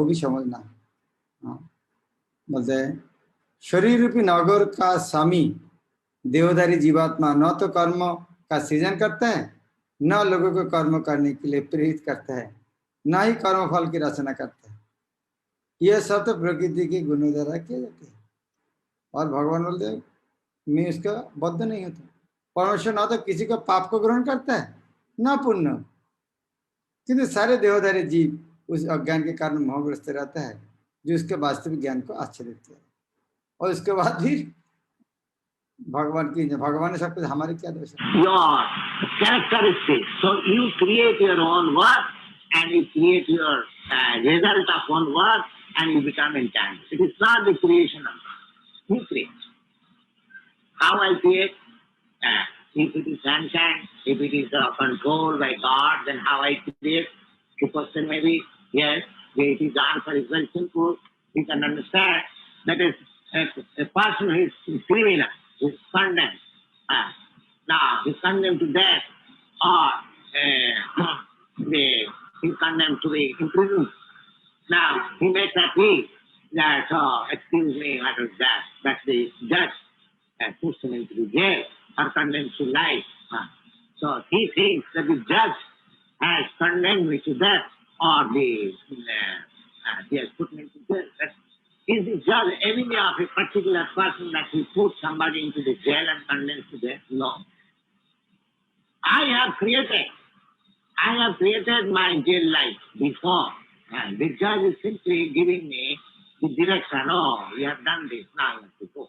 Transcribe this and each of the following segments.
को भी समझना। हाँ, बोलते हैं शरीर रूपी नगर का स्वामी देहधारी जीवात्मा न तो कर्म का सृजन करता है, न लोगों को कर्म करने के लिए प्रेरित करता है, न ही कर्म फल की रचना करता है। यह सब तो प्रकृति के गुणों द्वारा किया जाता है। और भगवान बोलते हैं मैं इसका बद्ध नहीं होता। परमेश्वर न तो किसी को पाप को ग्रहण करता है न पुण्य, किंतु सारे देहधारी जीव उस अज्ञान के कारण मोहग्रस्त रहता है जो उसके वास्तविक ज्ञान को आच्छादित किया। और उसके बाद भी भगवान ने सब कुछ हमारे क्या दोष है? Your characteristics. So you create your own work and you create your result of own work and you become entangled. It is not the creation of God. You create. How I create? If it is sunshine, if it is controlled by God, then how I create? The question may be, yes, it is answer is very simple. You can understand that is a person who is criminal, who is condemned. Now, he is condemned to death or he is condemned to be imprisoned. Now, he makes a plea that, excuse me, what is that? That the judge puts him into the jail or condemns to life. So he thinks that the judge has condemned me to death or he has put me to jail. Is the judge enemy of a particular person that he puts somebody into the jail and condemns to death? No. I have created my jail life before. And the judge is simply giving me the direction. Oh, you have done this, now you have to go.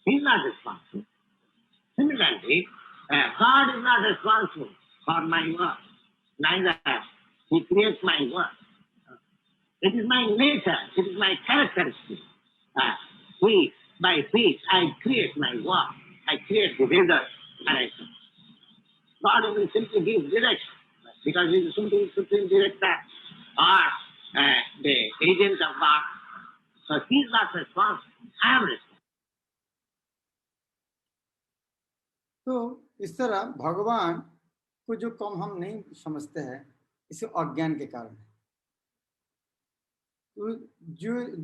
He is not responsible. Similarly, God is not responsible for my work. Neither He creates my work. It is my nature. It is my characteristic. Piece by piece, I create my work. I create the result. And God will simply give direction because He is simply supreme director or the agent of God. So He is not responsible. I am responsible. तो इस तरह भगवान को जो कम हम नहीं समझते हैं इसे अज्ञान के कारण है। तो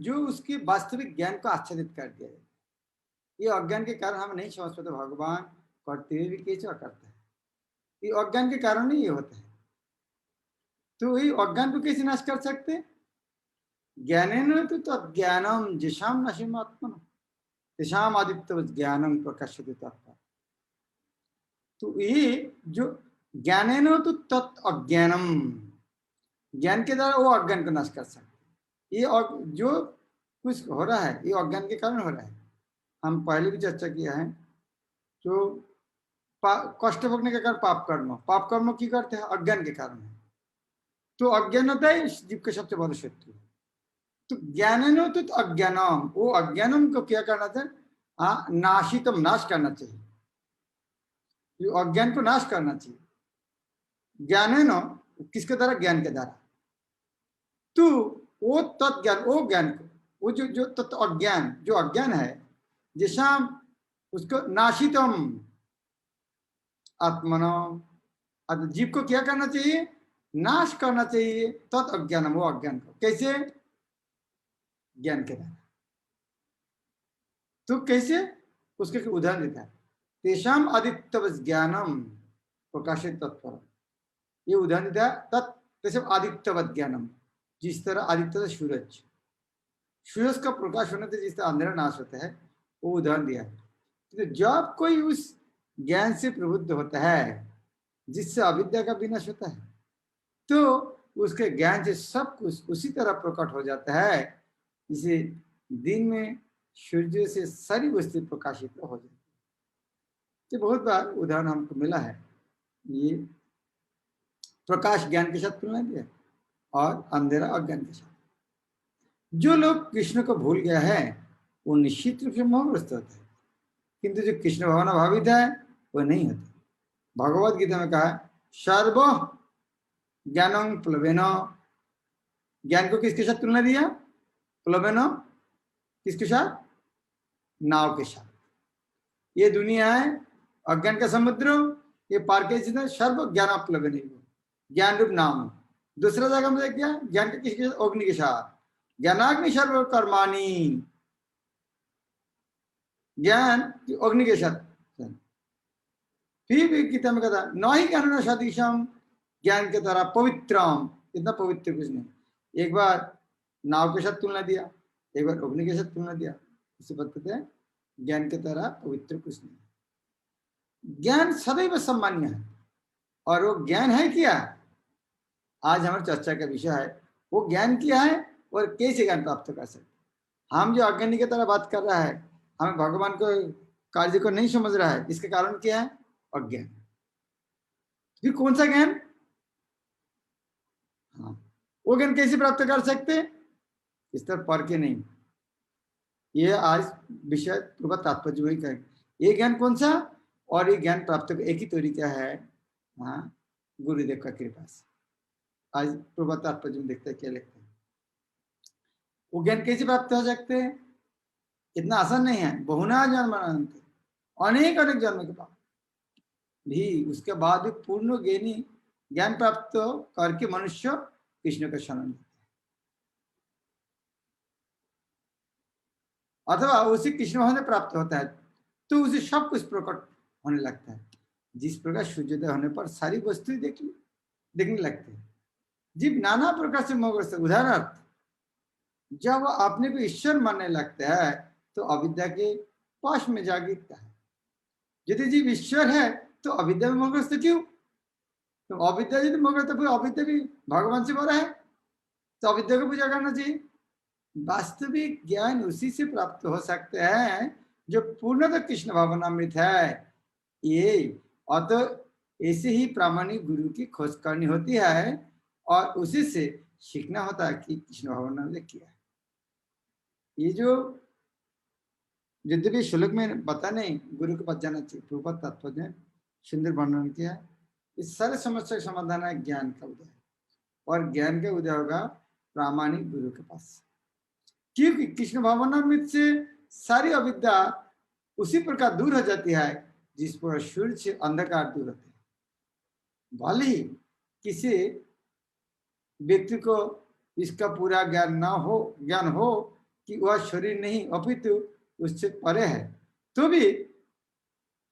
जो उसके वास्तविक ज्ञान को आच्छादित कर दिया है, ये अज्ञान के कारण हम नहीं समझ पाते भगवान करते हुए भी कैसे करता है। ये अज्ञान के कारण ही ये होता है। तो ये अज्ञान को कैसे नाश कर सकते? ज्ञानेन तो अज्ञानम जिशाम नशिमात्मन तेषाम आदित्य ज्ञानम प्रकाशते तथा। तो ये जो ज्ञानेन तो तत् अज्ञानम, ज्ञान के द्वारा वो अज्ञान को नाश कर सकते। ये जो कुछ हो रहा है ये अज्ञान के कारण हो रहा है। हम पहले भी चर्चा किया है। जो कष्ट भोगने के कारण पाप कर्म की करते हैं अज्ञान के कारण है। तो अज्ञान होता है जीव के सबसे बड़ा शत्रु। तो ज्ञानेन तो अज्ञानम, वो अज्ञानम को क्या करना चाहिए? नाशितम, नाश करना चाहिए। जो अज्ञान को नाश करना चाहिए। ज्ञानेन किसके द्वारा? ज्ञान के द्वारा। तो वो तत्ज्ञान, वो ज्ञान को, वो जो तत्व अज्ञान, जो अज्ञान है जैसा उसको नाशितम आत्मनो, जीव को क्या करना चाहिए? नाश करना चाहिए तत् अज्ञानम, वो अज्ञान को। कैसे? ज्ञान के द्वारा। तो कैसे? उसके उदाहरण देता है। तेषाम आदित्य ज्ञानम प्रकाशित तत्पर, ये उदाहरण देता है। तत्व आदित्यवत ज्ञानम, जिस तरह आदित्य सूरज, सूरज का प्रकाश होने से जिस तरह अंधेरा नाश होता है, वो उदाहरण दिया है। तो जब कोई उस ज्ञान से प्रबुद्ध होता है जिससे अविद्या का विनाश होता है, तो उसके ज्ञान से सब कुछ उसी तरह प्रकट हो जाता है जिसे दिन में सूर्य से सारी वस्तु प्रकाशित हो जाती है। तो बहुत बार उदाहरण हमको मिला है। ये प्रकाश ज्ञान के साथ तुलना दिया और अंधेरा अज्ञान के साथ। जो लोग कृष्ण को भूल गया है वो निश्चित रूप से मोहग्रस्त होता है, किंतु जो कृष्ण भावना भावित है वो नहीं होता। भगवत गीता में कहा सर्व ज्ञानं प्लवेन, ज्ञान को किसके साथ तुलना दिया? प्लवेन, किसके साथ? नाव के साथ। ये दुनिया है अज्ञान का समुद्र, ये पार के सर्व ज्ञान प्लवेन, ज्ञान रूप नाव। दूसरा जगह में क्या ज्ञान का किसके साथ, अग्नि के साथ, ज्ञानाग्नि सर्व कर्माणी, ज्ञान की अग्नि के साथ। फिर भी गीता में कहता न ही ज्ञान सदृशम, ज्ञान के तरह पवित्रम, इतना पवित्र कुछ नहीं। एक बार नाव के साथ तुलना दिया, एक बार अग्नि के साथ तुलना दिया, इसे बताते हैं ज्ञान के तरह पवित्र कुछ नहीं। ज्ञान सदैव सम्मान्य है, और वो ज्ञान है क्या, आज हमारी चर्चा का विषय है। वो ज्ञान क्या है और कैसे ज्ञान प्राप्त कर सकते। हम जो अज्ञानी की तरह बात कर रहा है, हमें भगवान को कार्य को नहीं समझ रहा है, इसके कारण क्या है, अज्ञान। फिर कौन सा ज्ञान, हाँ, वो ज्ञान कैसे प्राप्त कर सकते, इस तरह पढ़ के नहीं, ये आज विषय पूर्व तात्पर्य वही करेंगे। ये ज्ञान कौन सा, और ये ज्ञान प्राप्त एक ही तरीका है, हाँ, गुरुदेव का कृपा से। आज पूर्व तात्पर्य में देखते हैं क्या लिखते हैं। वो ज्ञान कैसे प्राप्त हो सकते हैं, इतना आसान नहीं है। बहुना जन्म, अनेक अनेक जन्म के बाद भी, उसके बाद भी पूर्ण ज्ञानी ज्ञान प्राप्त करके मनुष्य कृष्ण का शरण लेते हैं, अथवा उसे कृष्ण भाव प्राप्त होता है, तो उसे सब कुछ प्रकट होने लगता है। जिस प्रकार सूर्योदय होने पर सारी वस्तु देखने लगते हैं। जीव नाना प्रकार से मोहग्रस्त, उदाहरणार्थ जब वह अपने को ईश्वर मानने लगता है तो अविद्या के पास में जा गिरता है। यदि जीव ईश्वर है तो अविद्या में मोहग्रस्त क्यों, तो अविद्या यदि मोहग्रस्त, फिर अविद्या भी भगवान से बड़ा है, तो अविद्या को पूजा करना चाहिए। वास्तविक ज्ञान उसी से प्राप्त हो सकते हैं जो पूर्णतः कृष्ण भावनामृत है। ये अतः ऐसे ही प्रामाणिक गुरु की खोज करनी होती है और उसी से सीखना होता है कि कृष्ण भावनामृत क्या है। ये जो यद्यपि श्लोक में बता नहीं, गुरु के पास जाना चाहिए, प्रभुपाद तात्पर्य सुंदर वर्णन किया। इस सारे समस्या का समाधान है ज्ञान का उदय, और ज्ञान का उदय होगा प्रामाणिक गुरु के पास, क्योंकि कृष्ण भावनामृत से सारी अविद्या उसी प्रकार दूर हो जाती है जिस पर सूर्य से अंधकार दूर होते हैं। भले ही किसी व्यक्ति को इसका पूरा ज्ञान हो कि वह शरीर नहीं अपितु उससे परे है, तो भी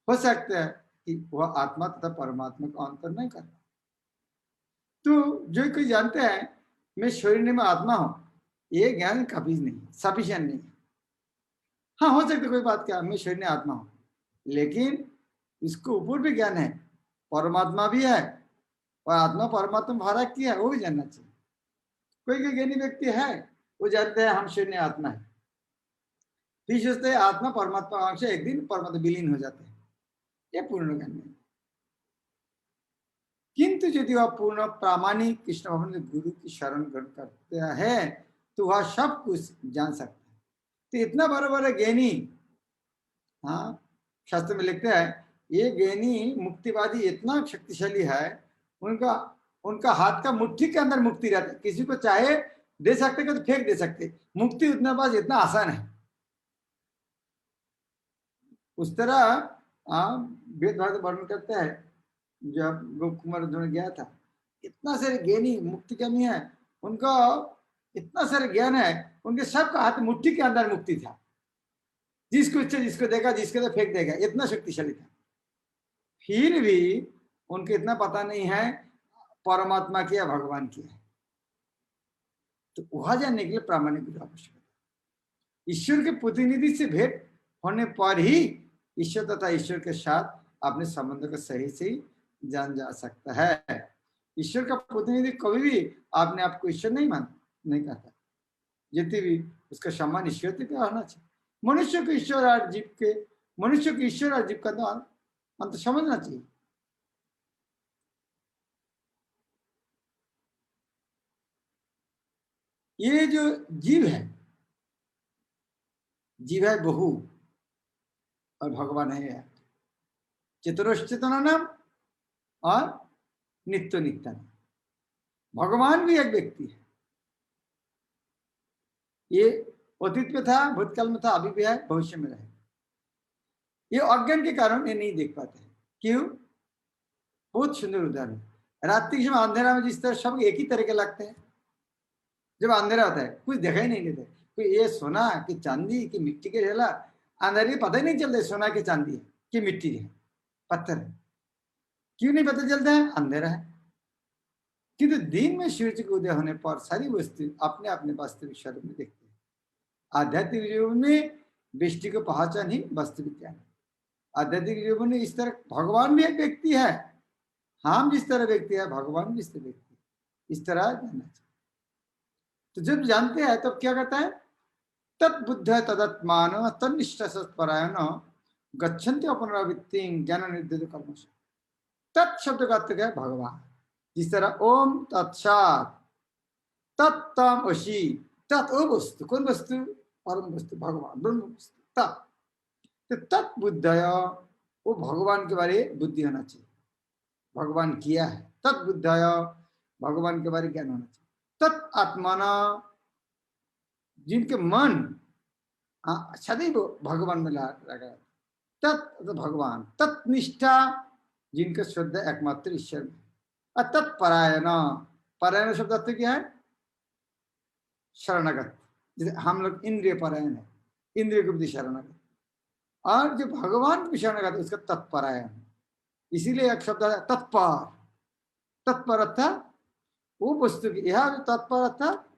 हो सकता है कि वह आत्मा तथा परमात्मा का अंतर नहीं कर पाए। तो जो कोई जानते हैं मैं शरीर में आत्मा हूं, ये ज्ञान काफी नहीं, सफिशिएंट नहीं। हाँ, हो सकता कोई बात क्या, मैं शरीर में आत्मा हूं, लेकिन इसको ऊपर भी ज्ञान है, परमात्मा भी है, और आत्मा परमात्मा फर्क क्या है वो भी जानना चाहिए। कोई ज्ञानी व्यक्ति है, वो जानते हैं हम शरीर में आत्मा है, फिर सोचते हैं आत्मा परमात्मा से एक दिन परमात्मा विलीन हो जाते हैं, ये पूर्ण ज्ञान नहीं। किंतु यदि वह पूर्ण प्रामाणिक कृष्ण भगवान गुरु की शरण ग्रहण करता है तो वह सब कुछ जान सकता है। तो इतना बड़ा ज्ञानी, हाँ, शास्त्र में लिखते हैं ये ज्ञानी मुक्तिवादी इतना शक्तिशाली है, उनका हाथ का मुट्ठी के अंदर मुक्ति रहता है, किसी को चाहे दे सकते तो फेंक दे सकते, मुक्ति उतना पास इतना आसान है। उस तरह वेद भागवत वर्णन करते हैं, जब गोप कुमार गया था, इतना सारे ज्ञानी मुक्तिगामी है, उनका इतना सारे ज्ञान है, उनके सबका हाथ मुट्ठी के अंदर मुक्ति था, जिसको इच्छा जिसको देखा जिसके तो फेंक देगा, इतना शक्तिशाली था। फिर भी उनको इतना पता नहीं है परमात्मा की या भगवान की है। तो वहां जाने के लिए प्रामाणिक गुरु आवश्यक है। ईश्वर के प्रतिनिधि से भेंट होने पर ही ईश्वर तथा ईश्वर के साथ अपने संबंध को सही से जान जा सकता है। ईश्वर का प्रतिनिधि कभी भी आपने आपको ईश्वर नहीं कहता, जितनी भी उसका सम्मान ईश्वर पे होना चाहिए। मनुष्य को ईश्वर और जीव का तो अंत समझना चाहिए। ये जो जीव है बहु, और भगवान है चतुरश्चेतना नाम और नित्य नित्यान। भगवान भी एक व्यक्ति है, ये अतीत में था, भूतकाल में था, अभी भी है, भविष्य में रहेगा। ये अज्ञान के कारण ये नहीं देख पाते हैं। क्यों? बहुत सुंदर उदाहरण, रात्रि के समय अंधेरा में जिस तरह सब एक ही तरह के लगते हैं, जब अंधेरा होता है कुछ दिखाई नहीं देता, कोई ये सोना कि चांदी कि मिट्टी के ढेला, अंधेरे पता ही नहीं चलता सोना की चांदी है कि मिट्टी है पत्थर है, क्यों नहीं पता चलता है? अंधेरा है। किंतु दिन में सूर्य के उदय होने पर सारी वस्तु अपने अपने वास्तविक स्वरूप में देखते हैं। आध्यात्मिक जीवन में दृष्टि को पहचान ही वास्तविक ज्ञान है। आध्यात्मिक जीवन में इस तरह भगवान भी एक व्यक्ति है, हम जिस तरह व्यक्ति है भगवान भी इस तरह व्यक्ति है, इस तरह जानना चाहिए। तो जब जानते हैं तब क्या करता है? तत्बुद्ध तदत्मान तन्निष्ठ सत्परायण गच्छन्ति अपनरावृत्ति ज्ञान निर्दित कर्मश। तत् शब्द का अर्थ है भगवान। जिस तरह ओम तत्सात् तत्तम असी, तत् ओ वस्तु, कौन वस्तु? परम वस्तु भगवान, ब्रह्म वस्तु तत्। तो तत्बुद्धय, वो भगवान के बारे बुद्धि होना चाहिए, भगवान किया है। तत्बुद्धय, भगवान के बारे ज्ञान होना चाहिए। तत् आत्माना, जिनके मन सदैव भगवान में लगा, तत् भगवान। तत्निष्ठा, जिनका श्रद्धा एकमात्र ईश्वर में। और तत्परायण, परायण शब्द अर्थ क्या है? शरणागत। जैसे हम लोग इंद्रिय परायण है, इंद्रिय के प्रति शरणागत, और जो भगवान के शरणागत उसका तत्परायण। इसीलिए एक शब्द है तत्पर। तत्पर अर्थात वो वस्तु की, यह तत्पर अर्थात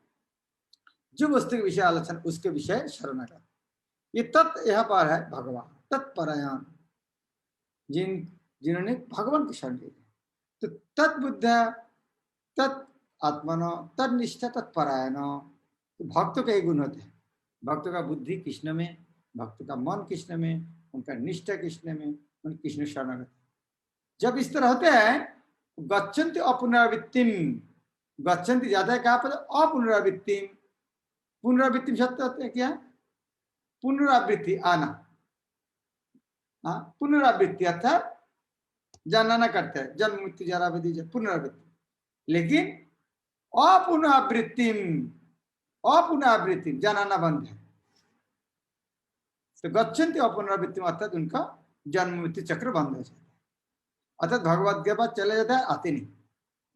जो वस्तु के विषय आलोचना उसके विषय शरणागत। ये तत् यह पर है भगवान। तत्परायण, जिन्होंने भगवान की शरण ली। तो तत्बुद्ध, तत् आत्मनो, तत्निष्ठा, तत्परायण। तो भक्तों का एक गुण होते हैं, भक्तों का बुद्धि कृष्ण में, भक्तों का मन कृष्ण में, उनका निष्ठा कृष्ण में, उन कृष्ण शरणागत। जब इस तरह होते हैं गच्छन्ति अपुनरावृत्तिम, गच्छन्ति जाता है कहाँ पर? अपुनरावृत्तिम। पुनरावृत्ति शब्द होते हैं क्या? पुनरावृत्ति, आना। पुनरावृत्ति अर्थात जानना करते हैं, जन्म मृत्यु जरा व्याधि, पुनरावृत्ति। लेकिन अपुनरावृत्तिम, अपुनरावृत्ति जानना बंद है। तो गच्छन्ति अपुनरावृत्तिम अर्थात उनका जन्म मृत्यु चक्र बंद हो जाता है, अर्थात भगवत के पास चले जाता है, आते नहीं।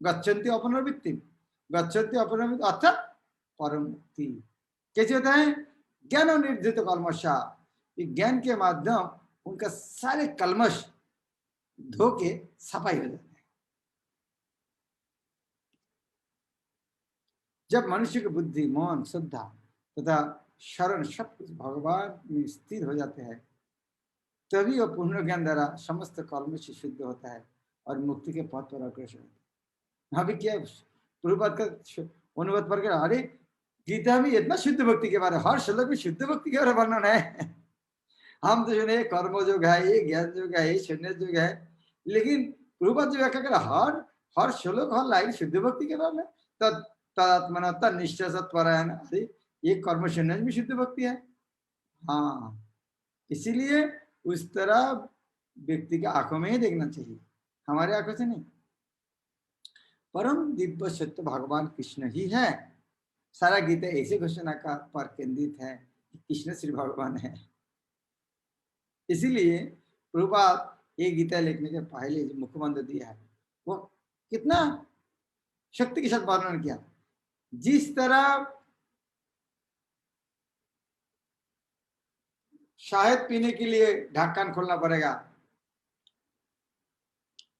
गच्छन्ति अपनरावृत्तिम, गच्छन्ति अपनरावृत्ति अर्थात परम मुक्ति। कैसे होता है? ज्ञान निर्धित कलमशा, ज्ञान के माध्यम उनका सारे कलमश धो के सफाई हो जाता है। जब मनुष्य की बुद्धि, मन, श्रद्धा तथा शरण सब कुछ भगवान में स्थिर हो जाते हैं, तभी वह पूर्ण ज्ञान द्वारा समस्त कर्म से शुद्ध होता है और मुक्ति के पथ पर अग्रसर होता है। अभी क्या प्रभुपाद का अनुवाद पर क्या? अरे गीता में इतना शुद्ध भक्ति के बारे, हर श्लोक में शुद्ध भक्ति के बारे वर्णन है। हम तो सुने कर्म योग है, ये ज्ञान योग है, ये शून्य योग है, लेकिन प्रभुपाद जो व्याख्या कर हर श्लोक हर लाइन शुद्ध भक्ति के बारे में। तदात्मना तन्निष्ठा सत्परायण, अरे ये कर्म शून्य में शुद्ध भक्ति है। हाँ, इसीलिए उस तरह व्यक्ति के आंखों में ही देखना चाहिए, हमारे आंखों से नहीं। परम दिव्य सत्य भगवान कृष्ण ही है। सारा गीता ऐसे घोषणा का पर केंद्रित है कि कृष्ण श्री भगवान है। इसीलिए प्रभुपाद ये गीता लिखने के पहले जो मुखमंत्र दिया है वो कितना शक्ति के साथ वर्णन किया। जिस तरह शहद पीने के लिए ढक्कन खोलना पड़ेगा,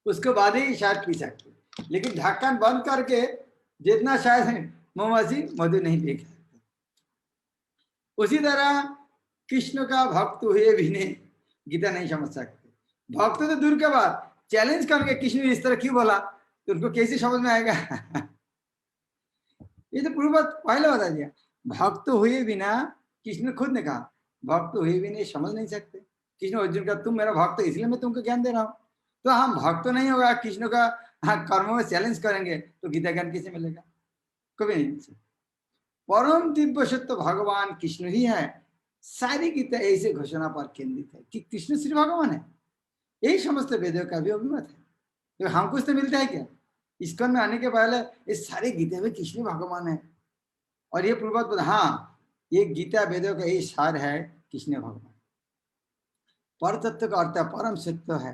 उसके बाद ही शहद पी सकते, लेकिन ढक्कन बंद करके जितना शहद मौमासी मधु नहीं पी सकते। उसी तरह कृष्ण का भक्त हुए भी नहीं गीता नहीं समझ सकते। भक्त तो दूर के बाद चैलेंज करके कृष्ण इस तरह क्यों बोला तो उनको कैसे समझ में आएगा? ये तो प्रभुपाद पहले बता दिया। भक्त हुए बिना, कृष्ण खुद ने कहा भक्त हुए भी नहीं समझ नहीं सकते। कृष्ण अर्जुन का तुम मेरा भक्त इसलिए मैं तुमको ज्ञान दे रहा हूँ। तो हम भक्त नहीं होगा, कृष्ण का कर्म में चैलेंज करेंगे तो गीता ज्ञान कैसे मिलेगा? कभी नहीं। परम दिव्य सत्य भगवान कृष्ण ही है। सारी गीता ऐसे घोषणा पर केंद्रित है कि कृष्ण श्री भगवान है। यही समस्त वेदों का भी अभिमत है। तो हमको इससे मिलता है क्या? इस्कॉन में आने के पहले इस सारी गीता में कृष्ण भगवान है, और ये पूर्वत हाँ ये गीता वेदों का यही सार है, कृष्ण भगवान। पर तत्व का अर्थ परम सत्य है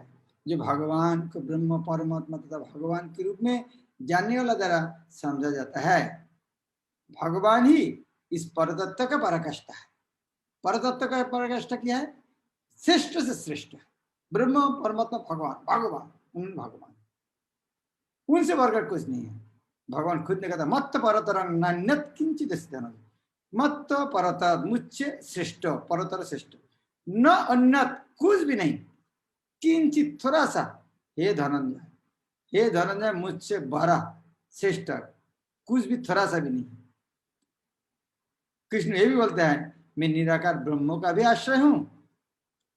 जो भगवान को ब्रह्म परमात्मा तथा भगवान के रूप में जानने वाला द्वारा समझा जाता है। भगवान ही इस परतत्व का पराकाष्ठा है। परतत्व का पराकाष्ठा क्या है? श्रेष्ठ से श्रेष्ठ, ब्रह्म परमात्मा भगवान, भगवान उनसे बढ़कर कुछ नहीं है। भगवान खुद ने कहा मत परतरं नान्यत् किंचित् अस्ति, मत परत मुझसे श्रेष्ठ, परतर श्रेष्ठ, न अन्यत कुछ भी नहीं, किंचित थोड़ा सा, हे धनंजय मुझसे बड़ा श्रेष्ठ कुछ भी थोड़ा सा भी नहीं। कृष्ण ये भी बोलते हैं मैं निराकार ब्रह्म का भी आश्रय हूं,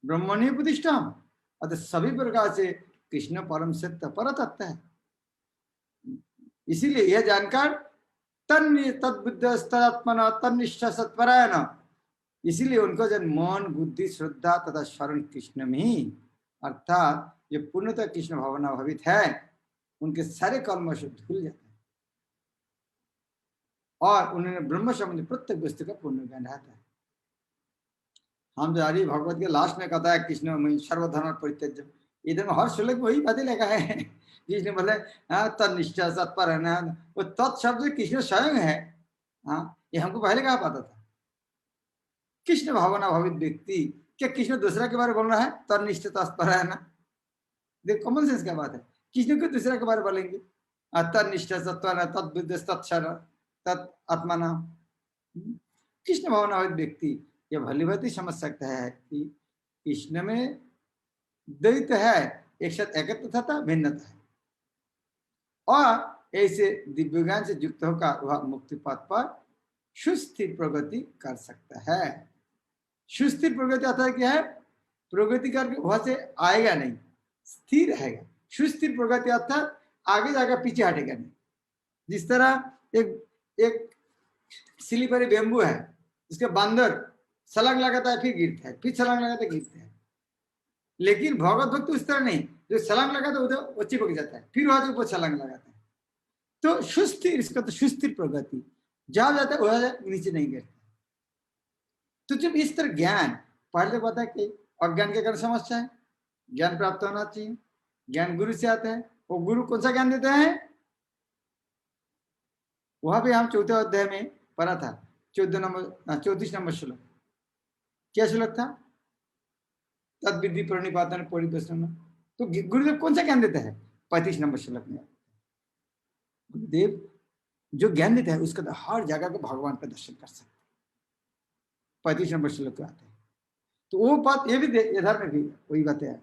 ब्रह्मणि प्रतिष्ठा, अतः सभी प्रकार से कृष्ण परम सत्य परतत्व है। इसीलिए यह जानकर तद्बुद्धस्तदात्मना तन्निष्ठ सत्परायण, इसीलिए उनको जब मन बुद्धि श्रद्धा तथा शरण कृष्ण में ही, अर्थात जो पूर्णतः कृष्ण भावना भावित है, उनके सारे कर्म से धुल जाते हैं और उन्होंने ब्रह्म संबंधी प्रत्येक वस्तु का पूर्ण ज्ञान रहता है। हम जो आर्य भगवत के लास्ट में कहता है कृष्ण में सर्वधर्म परित्यज्य, इधर में हर श्लोक में वही बातें लिखा है। कृष्ण बोले तन्निष्ठा सत्पर है ना, वो तत्शब्द कृष्ण स्वयं है। हाँ, ये हमको पहले कहा पता था। कृष्ण भावना भावित व्यक्ति, क्या कृष्ण दूसरा के बारे में बोल रहा है तन्निष्ठ तत्पर है ना? देख कॉमन सेंस क्या बात है, कृष्ण को दूसरा के बारे में बोलेंगे तन्निष्ठ सत्पर तद्बुद्ध तत्क्षर तत् आत्माना। कृष्ण भावना भावित व्यक्ति यह भली भांति समझ सकता है कि कृष्ण में द्वैत है, एक साथ एकत्व तथा भिन्नता है, और ऐसे दिव्य ज्ञान से युक्त होकर वह मुक्ति पथ पर सुस्थिर प्रगति कर सकता है। सुस्थिर प्रगति अर्थात क्या है? प्रगति करके वहां से आएगा नहीं, स्थिर रहेगा। सुस्थिर प्रगति अर्थात आगे जाकर पीछे हटेगा नहीं। जिस तरह एक स्लीपरी बेम्बू है, इसके बंदर छलांग लगाता है फिर गिरता है, फिर छलांग लगाता है गिरता है। लेकिन भगवत भक्त उस तरह नहीं, जो छलांग लगाता है उधर वो चिपक जाता है, फिर वहां से ऊपर छलांग लगाता है। तो सुस्थिर, इसका तो सुस्थिर प्रगति, जहां जाता है वहां नीचे नहीं गिरता। तो जब इस तरह ज्ञान, पहले पता है कि अज्ञान के कारण समस्या है, ज्ञान प्राप्त होना चाहिए, ज्ञान गुरु से आता है। वो गुरु कौन सा ज्ञान देते हैं? वहां भी हम चौथे अध्याय में पढ़ा था, 34 नंबर श्लोक। क्या श्लोक था? तद विधि प्रणिपातन परिदर्शन। तो गुरुदेव कौन सा ज्ञान देता है? 35 नंबर श्लोक में गुरुदेव जो ज्ञान देता है उसका तो हर जगह को भगवान का दर्शन कर सकते, 35 नंबर श्लोक आते हैं। तो वो बात ये भी इधर में भी वही बात है,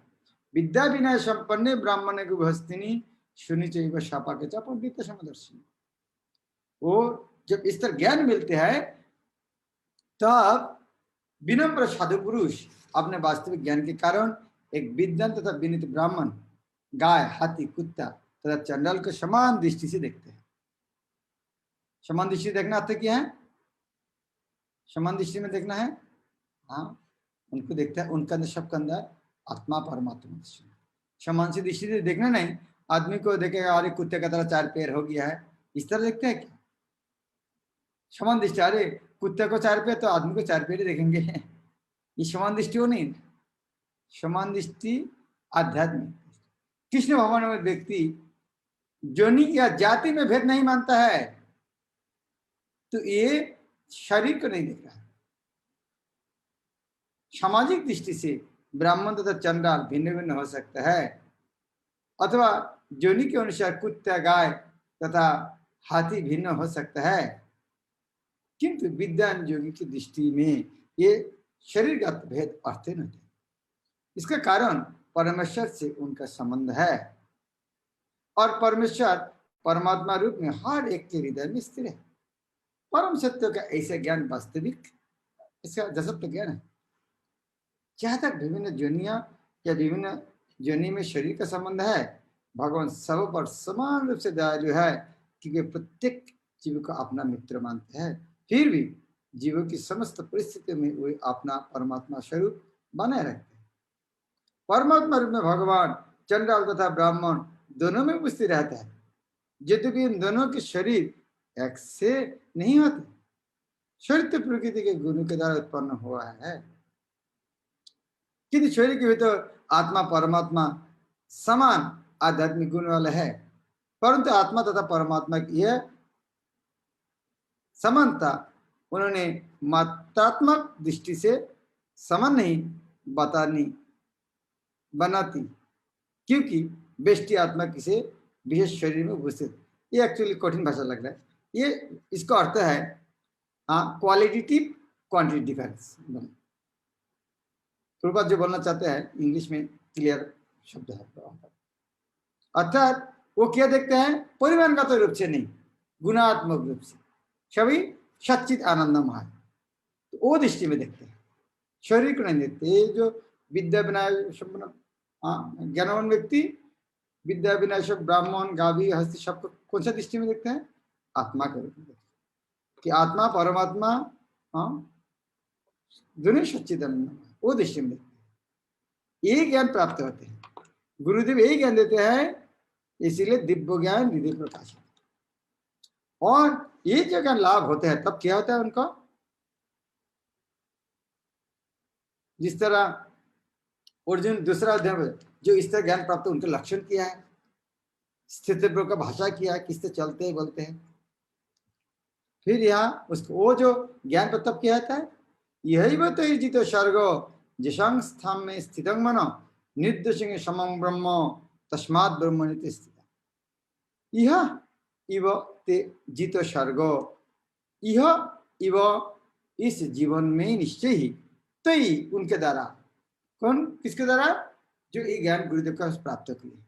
विद्या विनय संपन्ने ब्राह्मण को हस्तिनी सुनी चाहिए शापा के चा पंडित समदर्शिनी। वो जब इस तरह ज्ञान मिलते हैं तब विनम्र साधु पुरुष अपने वास्तविक ज्ञान के कारण एक विद्वान तथा विनीत ब्राह्मण गाय, हाथी, कुत्ता तथा चंडाल को समान दृष्टि से देखते हैं। समान दृष्टि देखना अर्थ क्या है? समान दृष्टि में देखना है, हाँ, उनको देखता है, उनका अंदर, सबके अंदर आत्मा परमात्मा। समान सी दृष्टि से देखना नहीं, आदमी को देखेगा अरे कुत्ते का तरह 4 पैर हो गया है, इस तरह देखते हैं क्या? समान दृष्टि, अरे कुत्ते को 4 पैर तो आदमी को 4 पैर ही देखेंगे, ये समान दृष्टि हो नहीं। समान दृष्टि आध्यात्मिक। कृष्ण भगवान में व्यक्ति जोनि या जाति में भेद नहीं मानता है, तो ये शरीर को नहीं देख रहा है। सामाजिक दृष्टि से ब्राह्मण तथा चंडाल भिन्न भिन्न हो सकता है, अथवा जोनि के अनुसार कुत्ता, गाय तथा हाथी भिन्न हो सकता है, किंतु विद्वान योगी की दृष्टि में ये शरीरगत भेद अर्थ नहीं। इसका कारण परमेश्वर से उनका संबंध है, और परमेश्वर परमात्मा रूप में हर एक के हृदय में स्थिर है। परम सत्य का ऐसा ज्ञान वास्तविक, इसका जसत्व ज्ञान है। जहां तक विभिन्न जोनिया या विभिन्न जोनि में शरीर का संबंध है, भगवान सब पर समान रूप से दयालु है, क्योंकि प्रत्येक जीव को अपना मित्र मानते हैं। फिर भी जीवों की समस्त परिस्थितियों में वे अपना परमात्मा स्वरूप बनाए रखते हैं। परमात्मा रूप में भगवान चंडाल तथा ब्राह्मण दोनों में उपस्थित रहता है, यद्यपि इन दोनों के शरीर एक से नहीं होते, शरीर तो प्रकृति के गुणों के द्वारा उत्पन्न हुआ है, किंतु शरीर के भीतर आत्मा परमात्मा समान आध्यात्मिक गुण वाला है, परंतु आत्मा तथा परमात्मा की यह समानता उन्होंने मात्रात्मक दृष्टि से समान नहीं बनाती, क्योंकि बेष्टि आत्मा किसी विशेष शरीर में उपस्थित। ये एक्चुअली कठिन भाषा लग रहा है। ये इसका अर्थ है क्वालिटेटिव क्वांटिटी डिफरेंस। प्रभुपाद जो बोलना चाहते हैं इंग्लिश में क्लियर शब्द है, अर्थात वो क्या देखते हैं, परिमाणगत रूप से नहीं, गुणात्मक रूप से सभी सच्चित आनंदमय, तो वो दृष्टि में देखते हैं, शरीर को नहीं देखते। ये जो विद्या विनय ज्ञानवान व्यक्ति विद्या विनय ब्राह्मण गावी हस्ती सबको कौन सा दृष्टि में देखते हैं, आत्मा के रूप में देखते हैं कि आत्मा परमात्मा दोनों सच्चित आनंद, वो दृष्टि में देखते हैं। ये ज्ञान प्राप्त होते हैं, गुरुदेव यही ज्ञान देते हैं, इसीलिए दिव्य ज्ञान निधि प्रकाश। और ये जो ज्ञान लाभ होते हैं तब क्या होता है उनका, जिस तरह अर्जुन दूसरा अध्याय में जो इस तरह ज्ञान प्राप्त उनके लक्षण किया है, स्थिति का भाषा किया है, किससे चलते हैं बोलते हैं। फिर यहाँ उसको वो जो ज्ञान तब क्या होता है, यही तो जितो सर्गो जिशंग स्थान में स्थित मनो निर्दोषंग समं ब्रह्म तस्मात् ब्रह्मणि स्थित। यह इव ते जितो सर्गो, यह इव इस जीवन में निश्चय ही, तो ही उनके द्वारा, कौन किसके द्वारा, जो ये ज्ञान गुरुदेव का प्राप्त किए।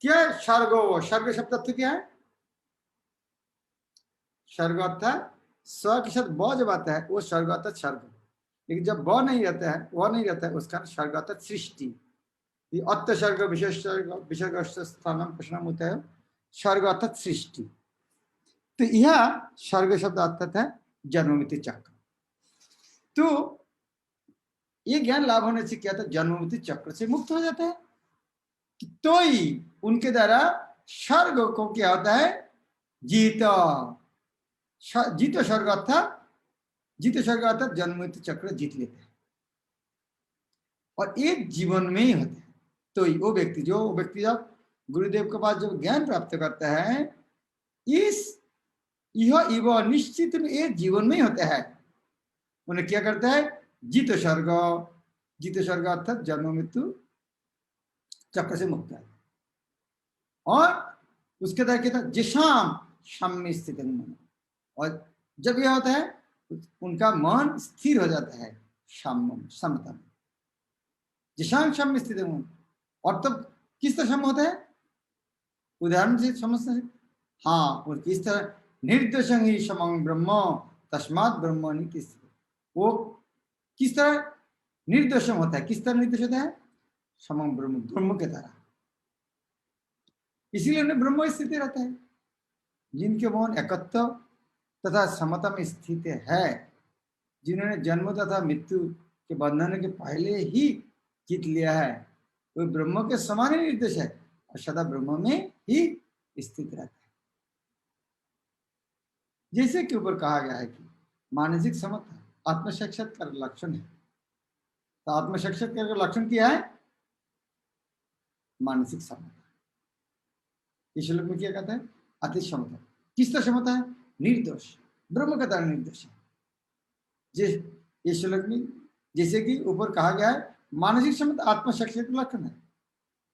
क्या सर्गो, सर्ग शब्द अर्थ क्या है, सर्ग अर्थात स्व के साथ ब जब आता है वो सर्ग अर्थात सर्ग, लेकिन जब ब नहीं रहता है, वह नहीं रहता है, उसका सर्ग अर्थात सृष्टि। अत्य सर्ग विशेष सर्ग विसर्ग स्थानम प्रश्न होता है, सर्ग अर्थात सृष्टि। तो यह सर्ग शब्द अर्थात है जन्म मृत्यु चक्र। तो ये ज्ञान लाभ होने से क्या था, जन्म मृत्यु चक्र से मुक्त हो जाता है। तो ही उनके द्वारा सर्ग को क्या होता है, जीत सर्ग अर्थात जन्म मृत्यु चक्र जीत लेते हैं, और एक जीवन में ही होते हैं। तो वो व्यक्ति जब गुरुदेव के पास जब ज्ञान प्राप्त करता है, यह निश्चित में एक जीवन में ही होता है। उन्हें क्या करता है, जीत सर्ग अर्थात जन्म मृत्यु चक्र से मुक्त है। और उसके द्वारा क्या था, जिशाम साम्य स्थित मन, और जब यह होता है उनका मन स्थिर हो जाता है समता में, जिशाम साम्य स्थित मन। और तब किस तरह सम होता है, उदाहरण से समझते हैं। हाँ, और किस तरह, निर्दोषं ही समं ब्रह्म तस्मात् ब्रह्मणि की स्थिति। वो किस तरह निर्दोषम होता है, किस तरह निर्दोष होता है, समं ब्रह्म, ब्रह्म के तरह, इसीलिए उन्हें ब्रह्म स्थिति रहता है। जिनके मन एकत्व तथा समता में स्थित है, जिन्होंने जन्म तथा मृत्यु के बंधन के पहले ही जीत लिया है, वो ब्रह्म के समान ही निर्देश है और सदा ब्रह्म में ही स्थित रहता है। जैसे कि ऊपर कहा गया है कि मानसिक समता आत्म साक्षात्कार लक्षण है। तो आत्म साक्षात्कार का लक्षण क्या है, मानसिक समता। इस श्लोक में क्या कहता है, अति समता। किस तरह समता है, निर्दोष, ब्रह्म का तरह निर्दोष है। इस श्लोक में जैसे कि ऊपर कहा गया है, मानसिक समता आत्म साक्षात्कार लक्षण है।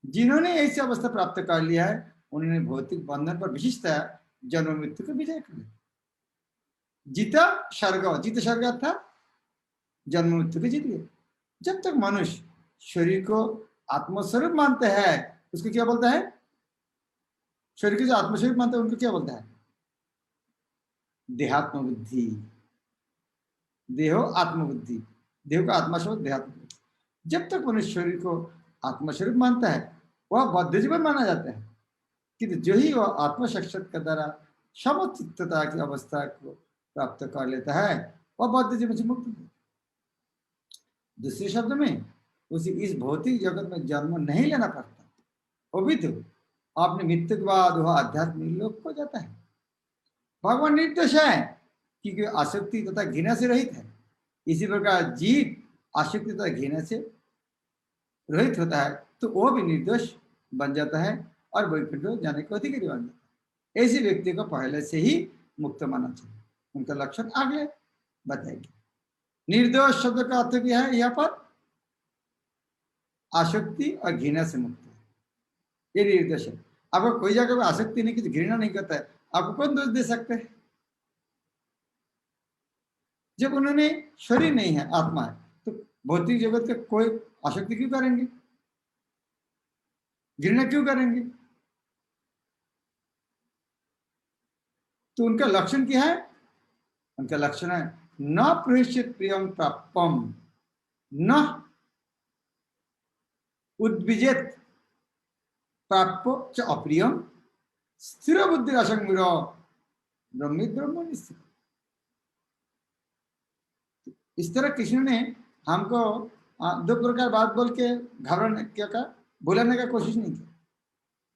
जिन्होंने ऐसी अवस्था प्राप्त कर लिया है, उन्होंने भौतिक बंधन पर विशिष्टता जन्म मृत्यु का विजय कर लिया। जीत सर्ग था जन्म मृत्यु को जीत गया। जब तक मनुष्य शरीर को आत्मस्वरूप मानते हैं, उसको क्या बोलता है, शरीर को जो आत्मस्वरूप मानते हैं उनको क्या बोलता है, देहात्म बुद्धि। देहो आत्मबुद्धि, देह का आत्मस्वरूप देहात्म बुद्धि। जब तक मनुष्य शरीर को आत्मस्वरूप मानता है वह बद्ध जीवन माना जाता है, किंतु जो ही वह आत्म साक्षात्कार द्वारा समचित्तता की अवस्था को प्राप्त कर लेता है वह बद्ध जीवन से मुक्त है। दूसरे शब्द में उसे इस भौतिक जगत में जन्म नहीं लेना पड़ता, वो भी तो अपने मृत्यु के बाद वह आध्यात्मिक लोक को जाता है। भगवान निर्दोष है क्योंकि आसक्ति तथा घृणा से रहित है। इसी प्रकार जीव आसक्ति तथा घृणा से रहित होता है तो वो भी निर्दोष बन जाता है और वैकुंठ जाने के अधिकारी बन जाता है। ऐसे व्यक्ति को पहले से ही मुक्त माना चाहिए। उनका लक्षण आगे बताएंगे। निर्दोष शब्द का अर्थ क्या है? यहाँ पर आसक्ति और घृणा से मुक्त है, ये निर्दोष है। आपको कोई जगह पर आसक्ति नहीं की, घृणा नहीं करता है, आपको कौन दोष दे सकते हैं? जब उन्होंने शरीर नहीं है, आत्मा है, तो भौतिक जगत का कोई आसक्ति क्यों करेंगे, घृणा क्यों करेंगे? तो उनका लक्षण क्या है? उनका लक्षण है न प्रहिष्यत प्रियम प्राप्तम न उद्विजेत प्राप्त च अप्रियम स्थिर बुद्धि असंग ब्रह्मी ब्रह्म निश्चित। इस तरह कृष्ण ने हमको दो प्रकार बात बोल के घबराने क्या का बुलाने का कोशिश नहीं की।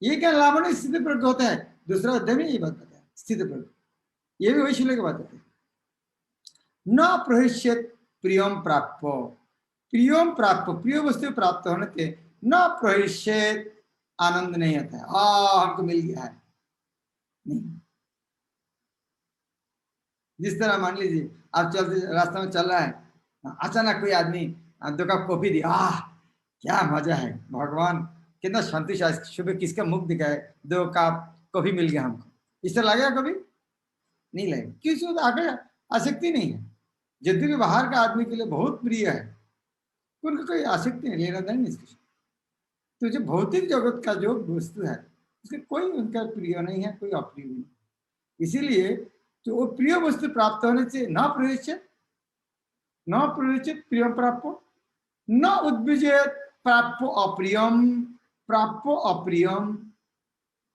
ये क्या लावण्य स्थिति प्रज्ञ होता है, दूसरा अध्याय में ये बात बताया स्थिति प्रज्ञ, ये भी वही शिले की बात है। न प्रहिष्यत प्रियम प्राप्त, प्रियम प्राप्त, प्रिय वस्तु प्राप्त होने से न प्रहिष्यत, आनंद नहीं आता है, हमको मिल गया है, नहीं। जिस तरह मान लीजिए आप चलते रास्ते में चल रहा है, अचानक कोई आदमी 2 कप कॉफी दिया, क्या मजा है, भगवान कितना संतुष्ट है, सुबह किसका मुख दिखा है, 2 कप कॉफी मिल गया हमको, इस तरह लगेगा कभी? नहीं लगेगा। क्यों? तो आगे आसक्ति नहीं है। यद्यपि भी बाहर का आदमी के लिए बहुत प्रिय है, उनको कोई आसक्ति नहीं, लेना देना नहीं इसके। तो जो भौतिक जगत का जो वस्तु है उसके कोई उनका प्रिय नहीं है, कोई अप्रिय नहीं। इसीलिए तो वो प्रिय वस्तु प्राप्त होने से न प्रयोजित प्रियम प्राप्त न उद्विजेत प्राप्त अप्रियम, प्राप्त अप्रियम,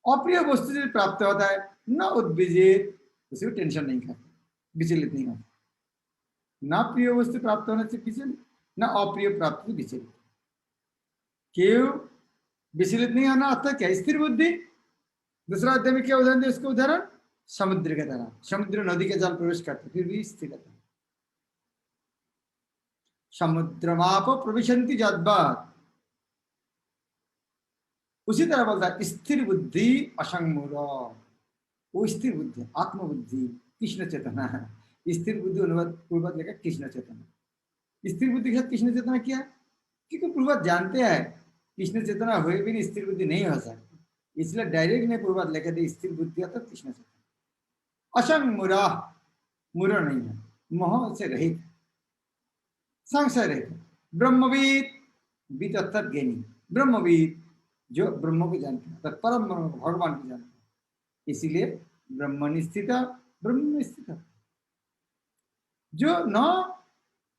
अप्रिय वस्तु से प्राप्त होता है न उद्विजेत, उसे टेंशन नहीं करता, विचलित नहीं होता। न प्रिय वस्तु प्राप्त होने से विचलित, न अप्रिय प्राप्त से विचलित। क्यों विचलित नहीं होना? अर्थात क्या? स्थिर बुद्धि। दूसरा अध्याय में क्या उदाहरण दिया? उसका उदाहरण समुद्र के तरह, समुद्र नदी के जल प्रवेश करते फिर भी स्थिर रहता है। समुद्रमाप प्रविशन्ति जद्वत्, उसी तरह बोलता है स्थिर बुद्धि असंगमूल, वो स्थिर बुद्धि आत्मबुद्धि कृष्ण चेतना है। स्थिर बुद्धि पूर्वत लेकर कृष्ण चेतना, स्थिर बुद्धि के साथ कृष्ण चेतना क्या है? क्योंकि पूर्वत जानते हैं कृष्ण चेतना हुए भी स्थिर बुद्धि नहीं हो सकती, इसलिए डायरेक्ट ने पूर्वत लेकर दी स्थिर बुद्धि अर्थात कृष्ण चेतना। असंग मुरा, मुरा नहीं है, मोह से रहित, संशय रहित, ब्रह्मवीद, बीत अर्थात ज्ञानी, ब्रह्मवीद जो ब्रह्म को जानते हैं, अर्थात परम भगवान को जानते हैं, इसीलिए ब्रह्मनि स्थित, ब्रह्म में स्थित, जो न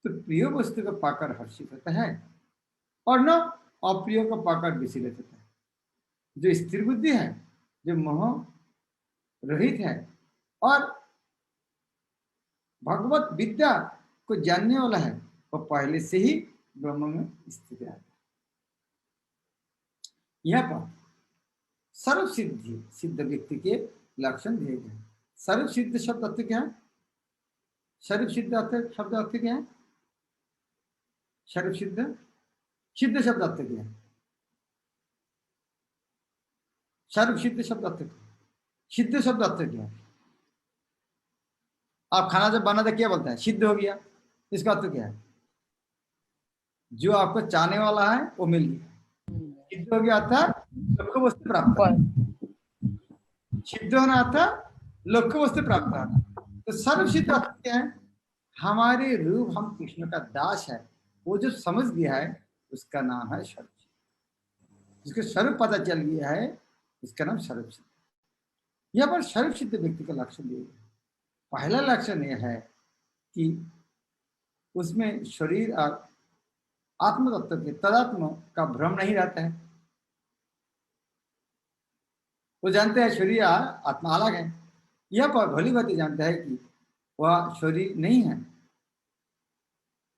तो प्रिय वस्तु को पाकर हर्षित होता है और न अप्रिय को पाकर विचलित होता है। जो स्थिर बुद्धि है, जो मोह रहित है और भगवत विद्या को जानने वाला है, वो पहले से ही ब्रह्म में स्थित है। यहाँ पर सर्व सिद्धि सिद्ध व्यक्ति के लक्षण दिए गए। सर्व सिद्ध शब्द अर्थ क्या है? सर्व सिद्ध अर्थ शब्द अर्थ क्या है? सर्व सिद्ध, सिद्ध शब्द अर्थ क्या है? सर्व सिद्ध शब्द अर्थ क्या? सिद्ध शब्द अर्थ क्या है? आप खाना जब बना तो क्या बोलते हैं? सिद्ध हो गया, इसका अर्थ क्या है? जो आपको चाहने वाला है वो मिल गया, सिद्ध हो गया अर्थात लक्ष्य वस्तु प्राप्त, सिद्ध होना अर्थात लक्ष्य वस्तु प्राप्त होना। तो सर्व सिद्ध अर्थ क्या है? हमारे रूप, हम कृष्ण का दास है, वो जो समझ गया है उसका नाम है सर्व सिद्ध, जिसके स्वरूप पता चल गया है उसका नाम सर्व सिद्ध। यह पर सर्व सिद्ध व्यक्ति का लक्षण दिया गया। पहला लक्षण यह है कि उसमें शरीर और आत्म तत्व के तदात्म का भ्रम नहीं रहता है। वो जानते हैं शरीर आत्मा अलग है, यह पर भली भांति जानता है कि वह शरीर नहीं है,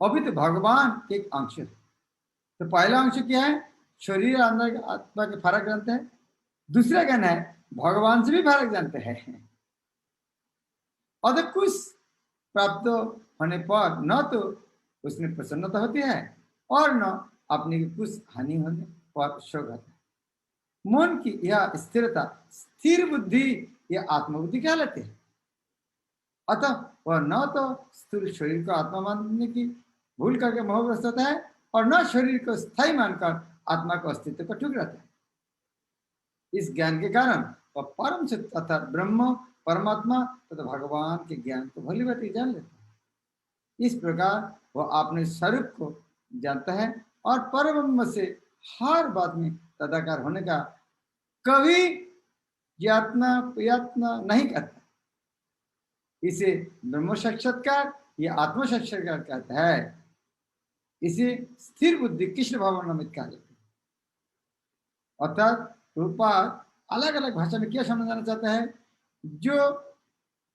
अभी तो भगवान के एक अंश है। तो पहला अंश क्या है? शरीर अंदर आत्मा के फर्क जानते हैं। दूसरा ज्ञान है भगवान से भी फर्क जानते हैं, और तो कुछ प्राप्त होने पर न तो उसमें प्रसन्नता होती है और न अपने की कुछ हानि होने पर शो कहता है। मन की यह स्थिरता, स्थिर बुद्धि, यह आत्मबुद्धि कहलाती है। अतः वह न तो स्थूल शरीर को आत्मा मानने की भूल करके मोहग्रस्त होता है और न शरीर को स्थायी मानकर आत्मा को अस्तित्व को ठुकराता है। इस ज्ञान के कारण वह परम सत्य अर्थात ब्रह्म, परमात्मा तथा भगवान के ज्ञान को भली भांति जान लेता है। इस प्रकार वह अपने स्वरूप को जानता है और परब्रह्म से हर बात में तदाकार होने का कभी यातना प्रयत्न नहीं करता। इसे ब्रह्म साक्षात्कार या आत्म साक्षात्कार कहता है। इसे स्थिर बुद्धि कृष्ण भावनामृत कहा जाता है। अर्थात रूपात अलग अलग भाषा में क्या समझाना चाहता है? जो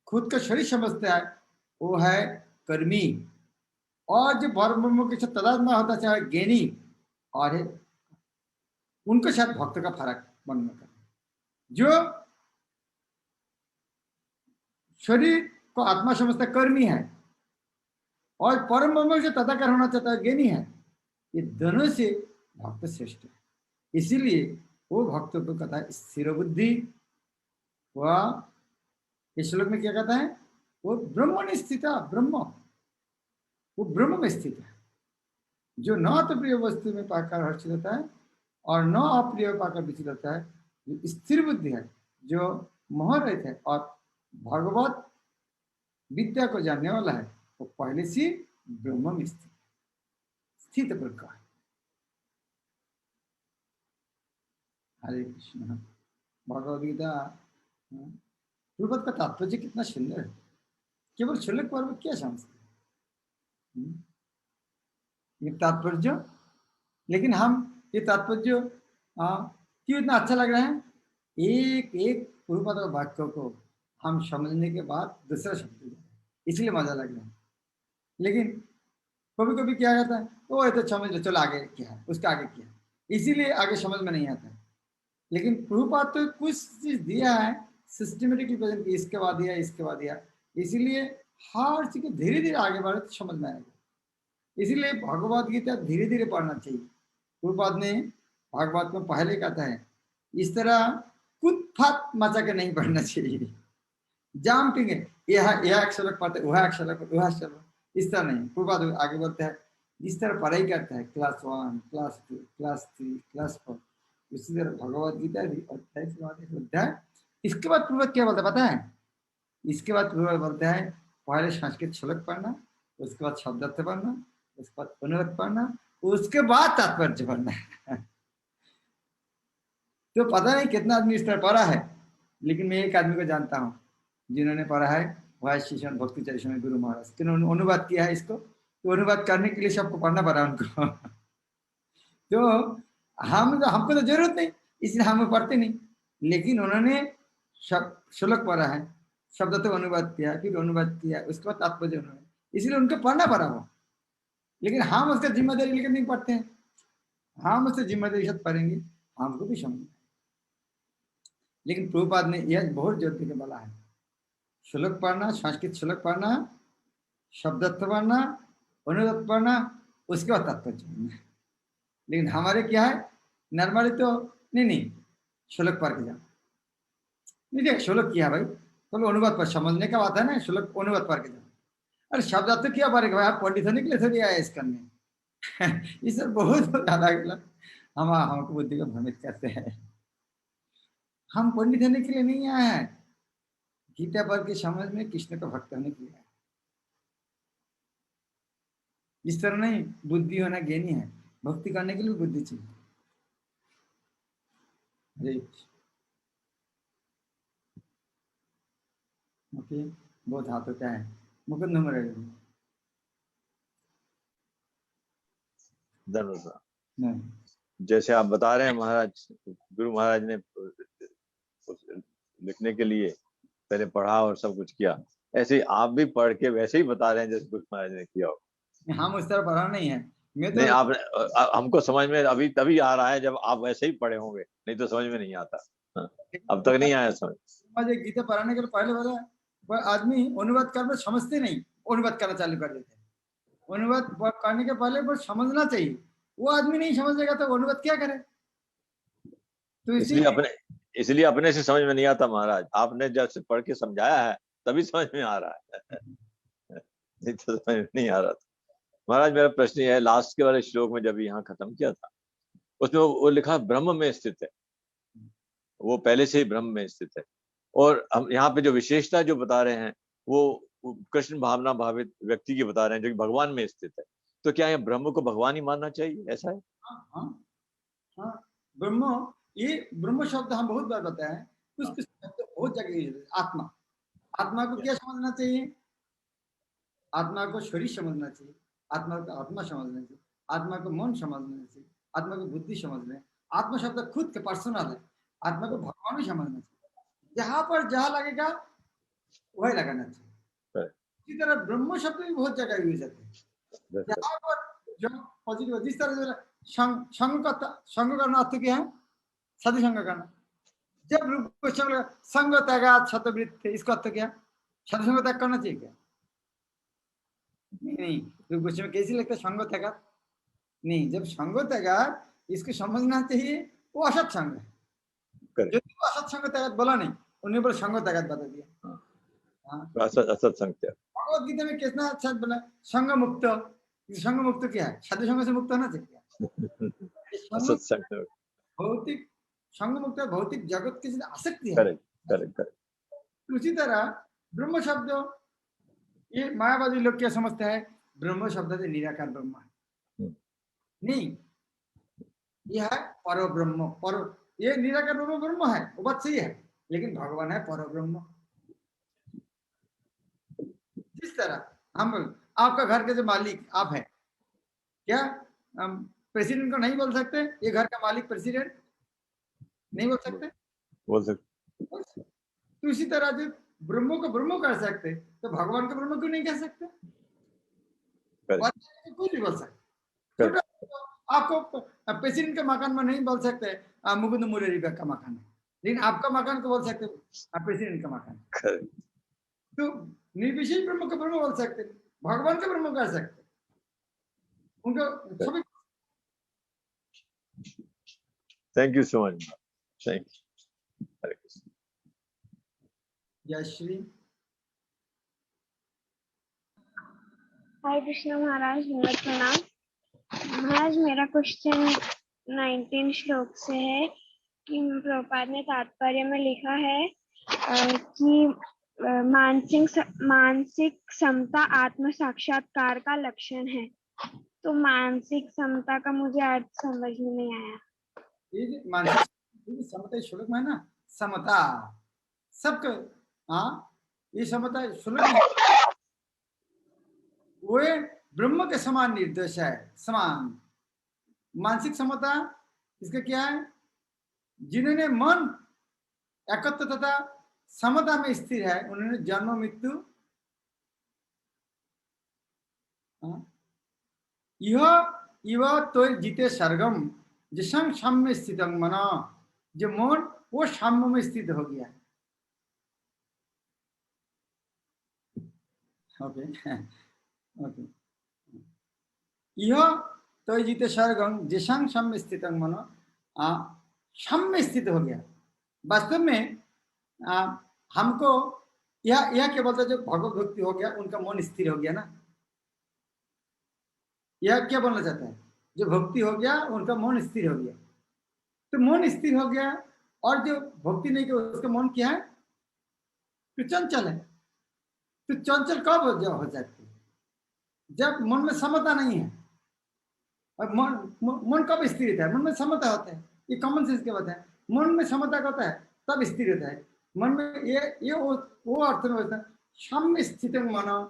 खुद का शरीर समझता है वो है कर्मी, और जो ब्रह्म के साथ तदात्मा होता है चाहे ज्ञानी, और है उनके साथ भक्त का फर्क बनने का। जो शरीर को आत्मा समझता कर्मी है और परम ब्रह्म से तदाकार होना चाहता है ज्ञानी है। ये दोनों से भक्त श्रेष्ठ है। इसीलिए वो भक्तों को कहता है स्थिर बुद्धि। वह इस श्लोक में क्या कहता है? वो ब्रह्म में स्थित है। ब्रह्म, वो ब्रह्म में स्थित है। जो न तो प्रिय वस्तु में पाकर हर्षित होता है और न अप्रिय पाकर विचलित होता है, जो स्थिर बुद्धि है, जो मोह रहित है और भगवत विद्या को जानने वाला है, वो पहले से ब्रह्म में स्थित प्रकार। हरे कृष्ण। भगवद गीता पूर्वत का तात्पर्य कितना सुंदर है। केवल श्लोक पर्व क्या समझते हैं ये तात्पर्य, लेकिन हम ये तात्पर्य क्यों इतना अच्छा लग रहा है? एक एक पूर्वपद वाक्यों को हम समझने के बाद दूसरा शब्द, इसलिए मजा लग रहा है। लेकिन कभी कभी क्या कहता है, वो ये तो समझ लो, चलो आगे क्या है, उसका आगे क्या है, इसीलिए आगे समझ में नहीं आता है। लेकिन प्रभुपाद तो कुछ चीज दिया है सिस्टमेटिकली प्रेजेंट, इसके बाद दिया, इसके बाद दिया, इसीलिए हर चीज को धीरे धीरे आगे बढ़े तो समझ में आएगा। इसीलिए भगवद गीता धीरे धीरे पढ़ना चाहिए। प्रभुपाद ने भागवत में पहले कहता है इस तरह कूद फात मचा के नहीं पढ़ना चाहिए। जंपिंग है, यह एक श्लोक पढ़ते वह एक श्लोक, वह श्लोक, इस तरह नहीं। प्रभुपाद आगे बढ़ता है, इस तरह पढ़ाई करता है, क्लास 1, क्लास 2, क्लास 3, क्लास 4, इसी तरह भगवद गीता भी अध्याय के बाद एक अध्याय। इसके बाद प्रभुपाद क्या बोलता है पता है? इसके बाद प्रभुपाद बोलता है पहले संस्कृत श्लोक पढ़ना, उसके बाद शब्दार्थ पढ़ना, उसके बाद अनुवाद पढ़ना, उसके बाद तात्पर्य पढ़ना। तो पता नहीं कितना आदमी इस तरह पढ़ा है, लेकिन मैं एक आदमी को जानता हूँ जिन्होंने पढ़ा है, वह शिष्य भक्ति चरित्र गुरु महाराज, जिन्होंने अनुवाद किया है इसको। तो अनुवाद करने के लिए सबको पढ़ना पड़ा उनको। तो हमको तो जरूरत नहीं, इसलिए हम पढ़ते नहीं, लेकिन उन्होंने श्लोक पढ़ा है, शब्द तो अनुवाद किया, फिर अनुवाद किया, उसके बाद तात्पर्य उन्होंने, इसलिए उनको पढ़ना पड़ा वो। लेकिन हम उसका जिम्मेदारी लेकर नहीं पढ़ते हैं। हम उससे जिम्मेदारी साथ पढ़ेंगे, हमको भी समझना। लेकिन प्रभुपाद ने यह बहुत जोर देकर बोला है श्लोक पढ़ना, संस्कृत श्लोक पढ़ना, शब्दार्थ पढ़ना, अनुवाद पढ़ना, उसके बाद तात्पर्य पढ़ना। लेकिन हमारे क्या है, नॉर्मली तो नहीं श्लोक पढ़ के जाओ, नहीं श्लोक किया भाई, तो अनुवाद पर समझने का बात है ना, श्लोक अनुवाद पढ़ के जाओ। अरे शब्दार्थ क्या पढ़ेगा भाई, आप पंडित होने के लिए थोड़ी आए इस करने। इस बहुत ज्यादा हम हमको बुद्धि को भ्रमित करते हैं। हम पंडित होने के लिए नहीं आए हैं, गीता पढ़ के समझ में कृष्ण का भक्त होने के लिए आए। इस तरह नहीं, बुद्धि होना ज्ञानी है, भक्ति करने के लिए बुद्धि चाहिए। ओके, बहुत हाथ होता है। मुकुंद नंबर नहीं, जैसे आप बता रहे हैं महाराज, गुरु महाराज ने लिखने के लिए पहले पढ़ा और सब कुछ किया, ऐसे ही आप भी पढ़ के वैसे ही बता रहे हैं जैसे गुरु महाराज ने किया हो। हम उस तरह पढ़ा नहीं है, मैं तो नहीं, आप हमको समझ में अभी तभी आ रहा है जब आप वैसे ही पढ़े होंगे, नहीं तो समझ में नहीं आता। अब तक नहीं आया समझ। गीता पढ़ाने के पहले बोला वह आदमी अनुवाद करना समझते नहीं, अनुवाद करना चालू कर देते हैं। अनुवाद करने के पहले वो समझना चाहिए, वो आदमी नहीं समझेगा तो अनुवाद क्या करे? तो इसलिए अपने से समझ में नहीं आता महाराज, आपने जब से पढ़ के समझाया है तभी समझ में आ रहा है। नहीं तो समझ में नहीं आ रहा था। महाराज मेरा प्रश्न ये है, लास्ट के वाले श्लोक में जब यहाँ खत्म किया था उसमें वो लिखा ब्रह्म में स्थित है, वो पहले से ही ब्रह्म में स्थित है। और हम यहाँ पे जो विशेषता जो बता रहे हैं वो कृष्ण भावना भावित व्यक्ति की बता रहे हैं जो कि भगवान में स्थित है। तो क्या यहाँ ब्रह्म को भगवान ही मानना चाहिए, ऐसा है? हाँ, ब्रह्म, ये ब्रह्म शब्द हम बहुत बार बताए हैं, उसके शब्द बहुत जगह यूज होते हैं। आत्मा, आत्मा को क्या समझना चाहिए? आत्मा को शरीर समझना चाहिए, आत्मा को आत्मा समझना चाहिए, आत्मा को मन समझना चाहिए, आत्मा को बुद्धि समझना है। आत्मा शब्द खुद के पर्सनल है, आत्मा को भगवान ही समझना चाहिए। जहां पर जहां लगेगा वही लगाना चाहिए। इसी तरह ब्रह्म शब्द भी बहुत जगह यूज होते हैं। जहां पर जो पॉजिटिव, जिस तरह से संग करना अर्थ क्या है? साधु संग करना। जब संग त्यागात शतवृत्त, इसका अर्थ क्या? साधु संग त्याग करना चाहिए क्या? नहीं, रूप गोस्वामी में कैसे लगता है संग त्यागात? नहीं, जब संग त्यागात इसको समझना चाहिए वो असत संग है। जो असत संग त्यागात बोला नहीं, उन्होंने बोला संग त्यागात बता दिया। असत संग त्याग। भगवत गीता में कितना अच्छा बोला, संग मुक्त। संग मुक्त क्या है? साधु संग से मुक्त होना चाहिए। भौतिक संग मुक्त, भौतिक जगत के साथ आसक्ति है। करेक्ट। उसी तरह ब्रह्म शब्द, ये मायावादी लोग क्या समझते हैं? ब्रह्म शब्द से निराकार ब्रह्म है। नहीं, यह है पर ब्रह्म। पर ये निराकार ब्रह्म ब्रह्म है, वो बात सही है, लेकिन भगवान है पर ब्रह्म। जिस तरह हम, आपका घर के जो मालिक आप हैं, क्या हम प्रेसिडेंट को नहीं बोल सकते ये घर का मालिक प्रेसिडेंट? नहीं बोल सकते? बोल सकते। तो इसी तरह जो ब्रह्म को ब्रह्म कर सकते, तो भगवान को ब्रह्म क्यों नहीं कह सकते? कोई नहीं बोल सकते। आपको प्रेसिडेंट के मकान में नहीं बोल सकते मुकुंद मुरारी का मकान है, लेकिन आपका मकान को बोल सकते प्रेसिडेंट का मकान। तो निर्विशेष ब्रह्म को ब्रह्म बोल सकते, भगवान को ब्रह्म कर सकते, उनको सभी। Thank you so much. Thank you. Hare Krishna. जय श्री। हरे कृष्ण महाराज, प्रणाम महाराज। मेरा क्वेश्चन 19 श्लोक से है कि प्रभुपाद ने तात्पर्य में लिखा है कि मानसिक समता आत्म साक्षात्कार का लक्षण है। तो मानसिक समता का मुझे अर्थ समझ में नहीं आया। ये मानसिक समता श्लोक में है ना, समता सबका, हाँ ये समता श्लोक वो ब्रह्म के समान निर्देश है। समान मानसिक समता इसका क्या है? जिन्होंने मन एकत्र तथा समता में स्थिर है, उन्होंने जन्म मृत्यु यह तो जीते सर्गम जिसंग साम्य स्थित मन, जो मन वो साम्य में स्थित हो गया है। Okay okay. यह तो जीते सर्गम जिसंग साम्य स्थित मन, साम्य स्थित हो गया। वास्तव में हमको यह क्या बोलते हैं? जो भगवत भक्ति हो गया उनका मन स्थिर हो गया ना। यह क्या बोलना चाहता है? जो भक्ति हो गया उनका मन स्थिर हो गया। तो मन स्थिर हो गया, और जो भक्ति नहीं किया उसका मन क्या है? तो चंचल है। तो चंचल कब हो जाती है? जब मन में समता नहीं है। और मन कब स्थिर है? मन में समता होता है। ये कॉमन सेंस के बात है। मन में समता होता है तब स्थिर होता है। मन में ये वो अर्थ में होता है साम्य स्थित मन।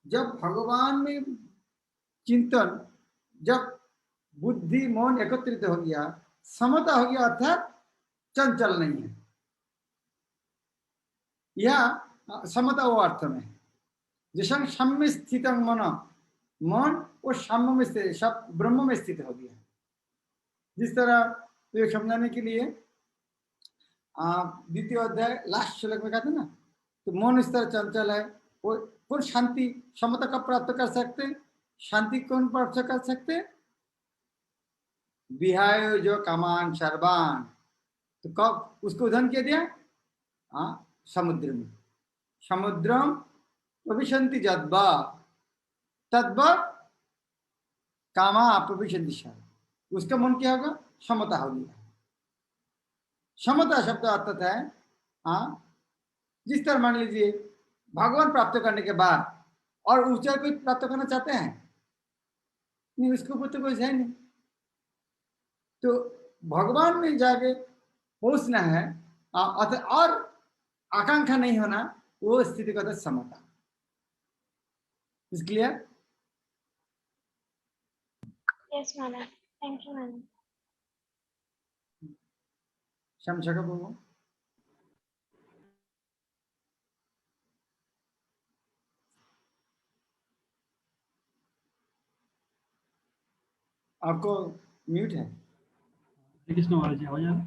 जब भगवान में चिंतन, जब बुद्धि मन एकत्रित हो गया, समता हो गया, अर्थात चंचल नहीं है। यह समता वो अर्थ में है। जिसमें साम्य स्थित मन वो साम्य में स्थित, सब ब्रह्म में स्थित हो गया। जिस तरह तो समझाने के लिए द्वितीय अध्याय लास्ट श्लोक में कहते ना, तो मन इस तरह चंचल है, वो शांति समता का प्राप्त कर सकते। शांति कौन प्राप्त कर सकते? विहाय जो कामान सर्वान, तो कब उसको उदाहरण क्या दिया? समुद्र में, समुद्रम प्रविशन्ति जद्वा तद्व कामा प्रविशन्ति शा, उसका मन क्या होगा? क्षमता हो गया। क्षमता शब्द अर्थ है जिस तरह मान लीजिए भगवान प्राप्त करने के बाद और ऊंचाई को प्राप्त करना चाहते हैं, नहीं, उसको तो कोई है नहीं, तो भगवान में जाके पहुंचना है और आकांक्षा नहीं होना, वो स्थिति का तो समता। इस clear? Yes Maharaj, thank you Maharaj. शमशा का बोलो। आपको म्यूट है। कृष्ण महाराज जी, आवाज आ रहा है?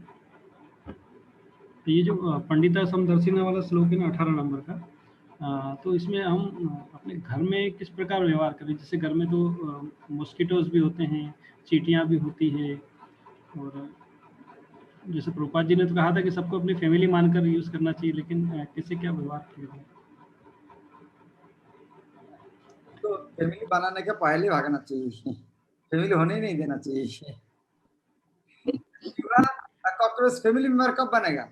तो ये जो पंडिता समदर्शिना वाला श्लोक है ना 18 नंबर का, तो इसमें हम अपने घर में किस प्रकार व्यवहार करें? जैसे घर में तो मॉस्किटोज भी होते हैं, चींटियां भी होती है, और जैसे प्रभुपाद जी ने तो कहा था कि सबको अपनी फैमिली मानकर यूज करना चाहिए, लेकिन कैसे क्या व्यवहार किया? तो फैमिली बनाने के पहले भागना चाहिए, फैमिली होने नहीं देना चाहिए। कॉकरोच फैमिली मेंबर कब बनेगा?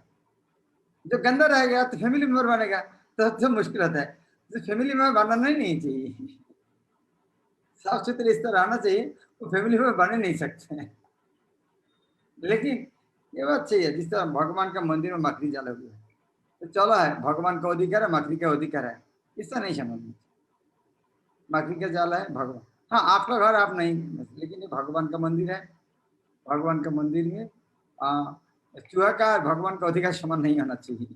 जो गंदा रहेगा तो फैमिली मेंबर बनेगा, तो मुश्किल होता है। तो फैमिली मेंबर बनाना ही नहीं चाहिए, साफ सुथरे इस तरह रहना चाहिए, वो फैमिली मेंबर बने नहीं सकते हैं। लेकिन ये बात सही है, जिस तरह भगवान का मंदिर में मकड़ी जाला हुआ है, तो चलो है भगवान का अधिकार है, मकड़ी का अधिकार है, इसका नहीं समझना। मकड़ी का जाला है भगवान, हाँ आपका घर आप नहीं, लेकिन ये भगवान का मंदिर है। भगवान का मंदिर में चूहा का भगवान का अधिकार समान नहीं होना चाहिए।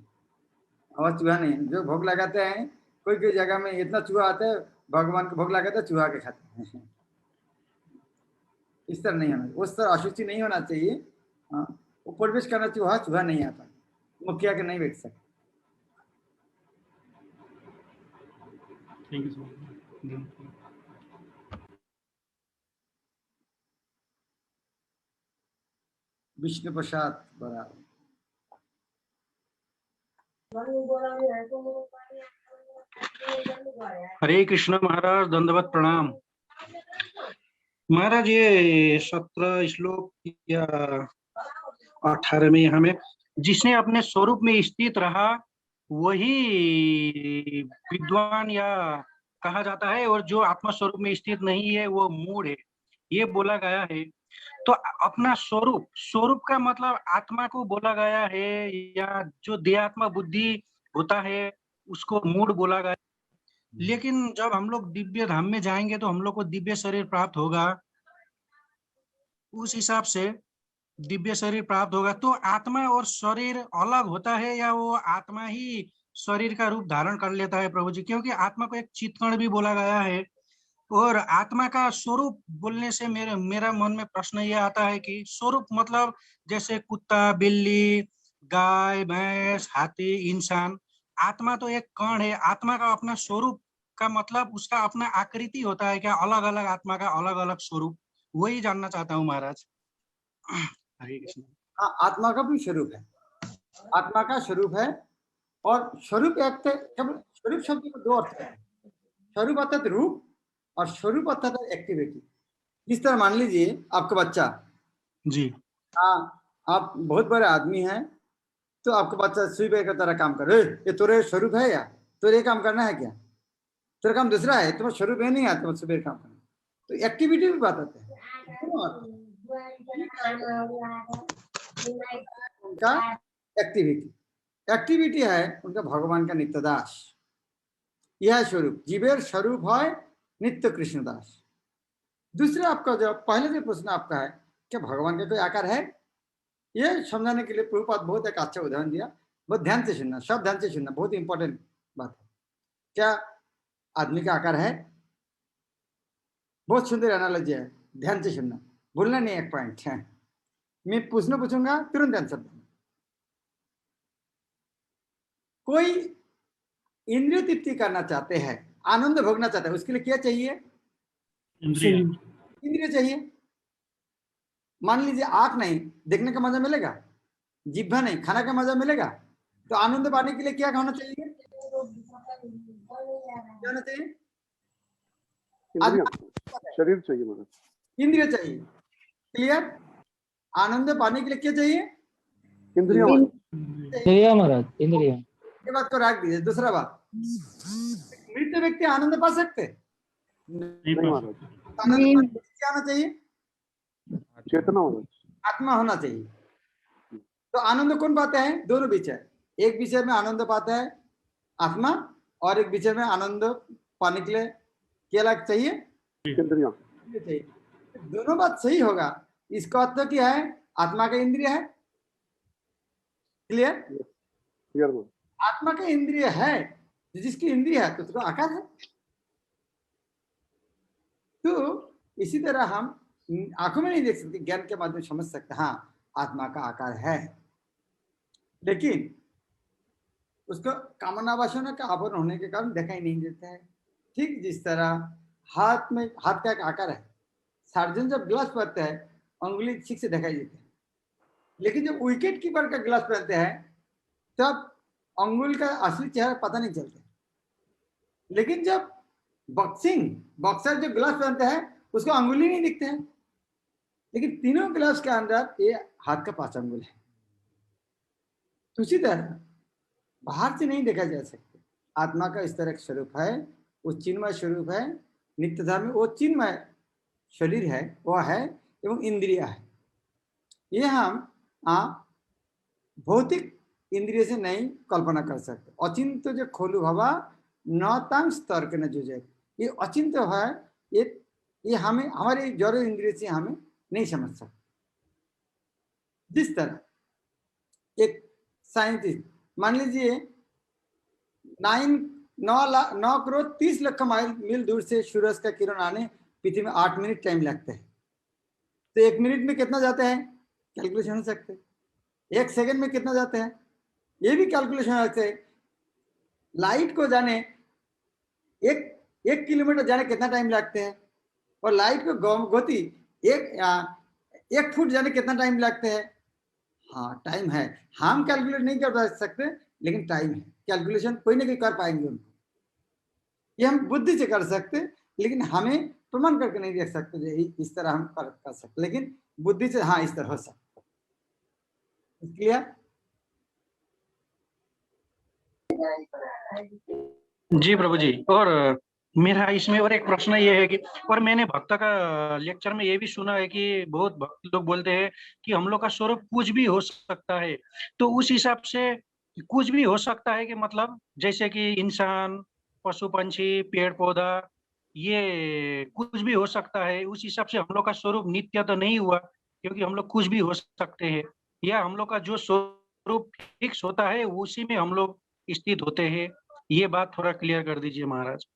और चूहा नहीं, जो भोग लगाते हैं, कोई कोई जगह में इतना चूहा आता है, भगवान को भोग लगाते हैं, चूहा के खाते हैं। इस तरह नहीं होना, उस तरह अशुचि नहीं होना चाहिए। वो प्रवेश करना चूहा, चूहा नहीं आता, मुखिया के नहीं बैठ सकते। Thank you so much. Vishnu Prasad बराबर। हरे कृष्ण महाराज, दंडवत प्रणाम महाराज। ये 17 श्लोक या 18 में हमें, जिसने अपने स्वरूप में स्थित रहा वही विद्वान या कहा जाता है, और जो आत्मा स्वरूप में स्थित नहीं है वो मूढ़ है, ये बोला गया है। तो अपना स्वरूप, स्वरूप का मतलब आत्मा को बोला गया है, या जो देहात्मा बुद्धि होता है उसको मूढ़ बोला गया। लेकिन जब हम लोग दिव्य धाम में जाएंगे तो हम लोग को दिव्य शरीर प्राप्त होगा, उस हिसाब से दिव्य शरीर प्राप्त होगा। तो आत्मा और शरीर अलग होता है, या वो आत्मा ही शरीर का रूप धारण कर लेता है प्रभु जी? क्योंकि आत्मा को एक चित्कण भी बोला गया है, और आत्मा का स्वरूप बोलने से मेरा मन में प्रश्न ये आता है कि स्वरूप मतलब जैसे कुत्ता, बिल्ली, गाय, भैंस, हाथी, इंसान, आत्मा तो एक कण है। आत्मा का अपना स्वरूप का मतलब उसका अपना आकृति होता है क्या? अलग अलग आत्मा का अलग अलग स्वरूप, वही जानना चाहता हूँ महाराज। हरे कृष्ण। हाँ, आत्मा का भी स्वरूप है, आत्मा का स्वरूप है। और स्वरूप एक स्वरूप शब्द को दो अर्थ है, स्वरूप अर्थात रूप और स्वरूप अर्थात एक्टिविटी। जिस तरह मान लीजिए आपका बच्चा जी, आप बहुत बड़े आदमी हैं, तो आपका बच्चा सुई की तरह काम कर रहे, ये तेरे स्वरूप है या तेरे काम करना है क्या? तेरा काम दूसरा है, तुम्हारा स्वरूप है नहीं आता, तुम्हारा सुबह काम करना। तो एक्टिविटी भी बात आते हैं उनका एक्टिविटी है उनका भगवान का नित्यदास, यह स्वरूप जीवेर स्वरूप है नित्य कृष्णदास। दूसरा आपका जो पहले जो प्रश्न आपका है क्या भगवान का कोई आकार है, ये समझाने के लिए प्रभुपाद बहुत एक अच्छा उदाहरण दिया। बहुत ध्यान से सुनना, सब ध्यान से सुनना, बहुत इंपॉर्टेंट बात है। क्या आदमी का आकार है? बहुत सुंदर एनालॉजी है, ध्यान से सुनना, भूलना नहीं। एक पॉइंट है, मैं पूछूंगा तुरंत आंसर देना। कोई इंद्रिय तृप्ति करना चाहते हैं, आनंद भोगना चाहते हैं, उसके लिए क्या चाहिए? इंद्रिय चाहिए। मान लीजिए आंख नहीं, देखने का मजा मिलेगा? जिह्वा नहीं, खाना का मजा मिलेगा। तो आनंद पाने के लिए क्या होना चाहिए? क्या होना चाहिए? इंद्रियां, शरीर चाहिए महाराज, इंद्रिय चाहिए। क्लियर? आनंद पाने के लिए क्या चाहिए? इंद्रियां इंद्रिया महाराज, इंद्रिया। ये बात को रख दीजिए। दूसरा बात, मृत व्यक्ति आनंद पा सकते? नहीं नहीं पा महाराज, सकते। आनंद पाने के लिए क्या होना चाहिए? चेतना महाराज, आत्मा होना चाहिए। तो आनंद कौन पाता है? दोनों विषय, एक विषय में आनंद पाता है आत्मा, और एक विषय में आनंद पाने के लिए क्या लग चाहिए? इंद्रियां। चाहिए। दोनों बात सही होगा। इसका अर्थ क्या है? आत्मा का इंद्रिय है। क्लियर? क्लियर महाराज, आत्मा का इंद्रिय है, जिसकी इंद्रिय है तो उसका आकार है। तो इसी तरह हम आंखों में नहीं देख सकते, ज्ञान के माध्यम से समझ सकते हाँ आत्मा का आकार है, लेकिन उसको कामना वासना का आवरण होने के कारण दिखाई नहीं देता है। ठीक जिस तरह हाथ में, हाथ का एक आकार है, सर्जन जब ग्लास पहनते हैं अंगुली ठीक से दिखाई देती है, लेकिन जब विकेट कीपर का ग्लास पहनते हैं तब अंगुल का असली चेहरा पता नहीं चलता। लेकिन जब बॉक्सर जो ग्लास पहनते हैं उसको अंगुली नहीं दिखते हैं, लेकिन तीनों ग्लास के अंदर ये हाथ का 5 अंगुल है। तो उसी तरह बाहर से नहीं देखा जा सकता। आत्मा का इस तरह स्वरूप है, वो चिन्मय स्वरूप है, नित्यता में वो चिन्मय शरीर है, वो है एवं इंद्रिया है। ये हम भौतिक इंद्रिय से नहीं कल्पना कर सकते। अचिंत जो खोलू भवा न तंग स्तर के न जुझे, ये अचिंत है, ये हमें हमारे जड़ इंद्रिय से हमें नहीं समझ सकते। जिस तरह एक साइंटिस्ट मान लीजिए 9 करोड़ 30 लाख मील दूर से सूरज का किरण आने पृथ्वी में 8 मिनट टाइम लगता है, तो 1 मिनट में कितना जाता है कैलकुलेशन हो सकते हैं। 1 सेकंड में कितना जाता है ये भी कैलकुलेशन हो सकते हैं। लाइट को जाने 1 किलोमीटर जाने कितना टाइम लगते हैं, और लाइट को गति 1 फुट जाने कितना टाइम लगते हैं। हाँ टाइम है, हम कैलकुलेट नहीं कर सकते, लेकिन टाइम है, कैलकुलेशन कोई ना कोई कर पाएंगे उनको। ये हम बुद्धि से कर सकते, लेकिन हमें प्रमाण करके नहीं देख सकते इस तरह हम कर सकते, लेकिन बुद्धि से हाँ इस तरह हो सकता। क्लियर? जी प्रभु जी। और मेरा इसमें और एक प्रश्न ये है कि, और मैंने भक्त का लेक्चर में ये भी सुना है कि बहुत भक्त लोग बोलते हैं कि हम लोग का स्वरूप कुछ भी हो सकता है। तो उस हिसाब से कुछ भी हो सकता है कि मतलब जैसे कि इंसान, पशु पंछी, पेड़ पौधा, ये कुछ भी हो सकता है। उस हिसाब से हम लोग का स्वरूप नित्य तो नहीं हुआ, क्योंकि हम लोग कुछ भी हो सकते हैं, या हम लोग का जो स्वरूप फिक्स होता है उसी में हम लोग स्थित होते हैं। ये बात थोड़ा क्लियर कर दीजिए महाराज।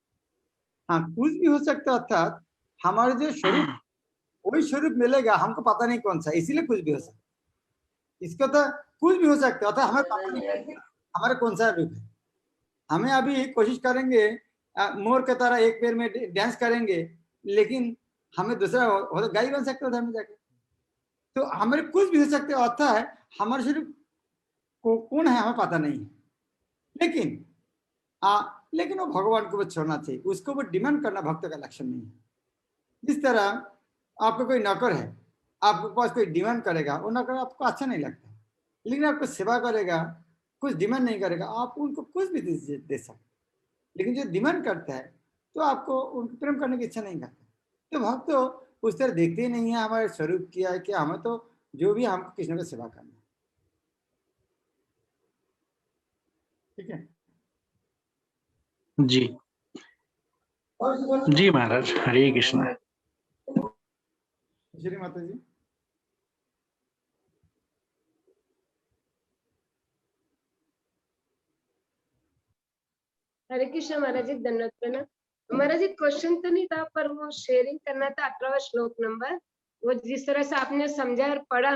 हाँ कुछ भी हो सकता है, अर्थात हमारे जो स्वरूप वही स्वरूप मिलेगा, हमको पता नहीं कौन सा, इसीलिए कुछ भी हो सकता है। इसका तो कुछ भी हो सकता है, अर्थात हमें पता नहीं हमारा कौन सा रूप है। हमें अभी कोशिश करेंगे मोर के तरह एक पैर में डांस करेंगे, लेकिन हमें दूसरा हो गाय बन सकता है जाके। तो हमारे कुछ भी हो सकते हैं, अर्थात हमारे स्वरूप कौन है हमें पता नहीं है, लेकिन वो भगवान को वो छोड़ना चाहिए, उसको वो डिमांड करना भक्त का लक्षण नहीं है। जिस तरह आपको कोई नौकर है, आपके पास कोई डिमांड करेगा, वो नौकर आपको अच्छा नहीं लगता, लेकिन आपको सेवा करेगा, कुछ डिमांड नहीं करेगा, आप उनको कुछ भी दे सकते। लेकिन जो डिमांड करता है तो आपको उनको प्रेम करने की इच्छा नहीं करता। तो भक्त तो उस तरह देखते ही नहीं है हमारे स्वरूप किया है कि हमें तो जो भी हमको कृष्ण की सेवा करना है। ठीक है जी जी महाराज, हरे कृष्ण। श्री माता जी। हरे कृष्ण महाराज जी, धन्यवाद प्रणाम। महाराज जी क्वेश्चन तो नहीं था, पर वो शेयरिंग करना था 18वां श्लोक नंबर। वो जिस तरह से आपने समझा और पढ़ा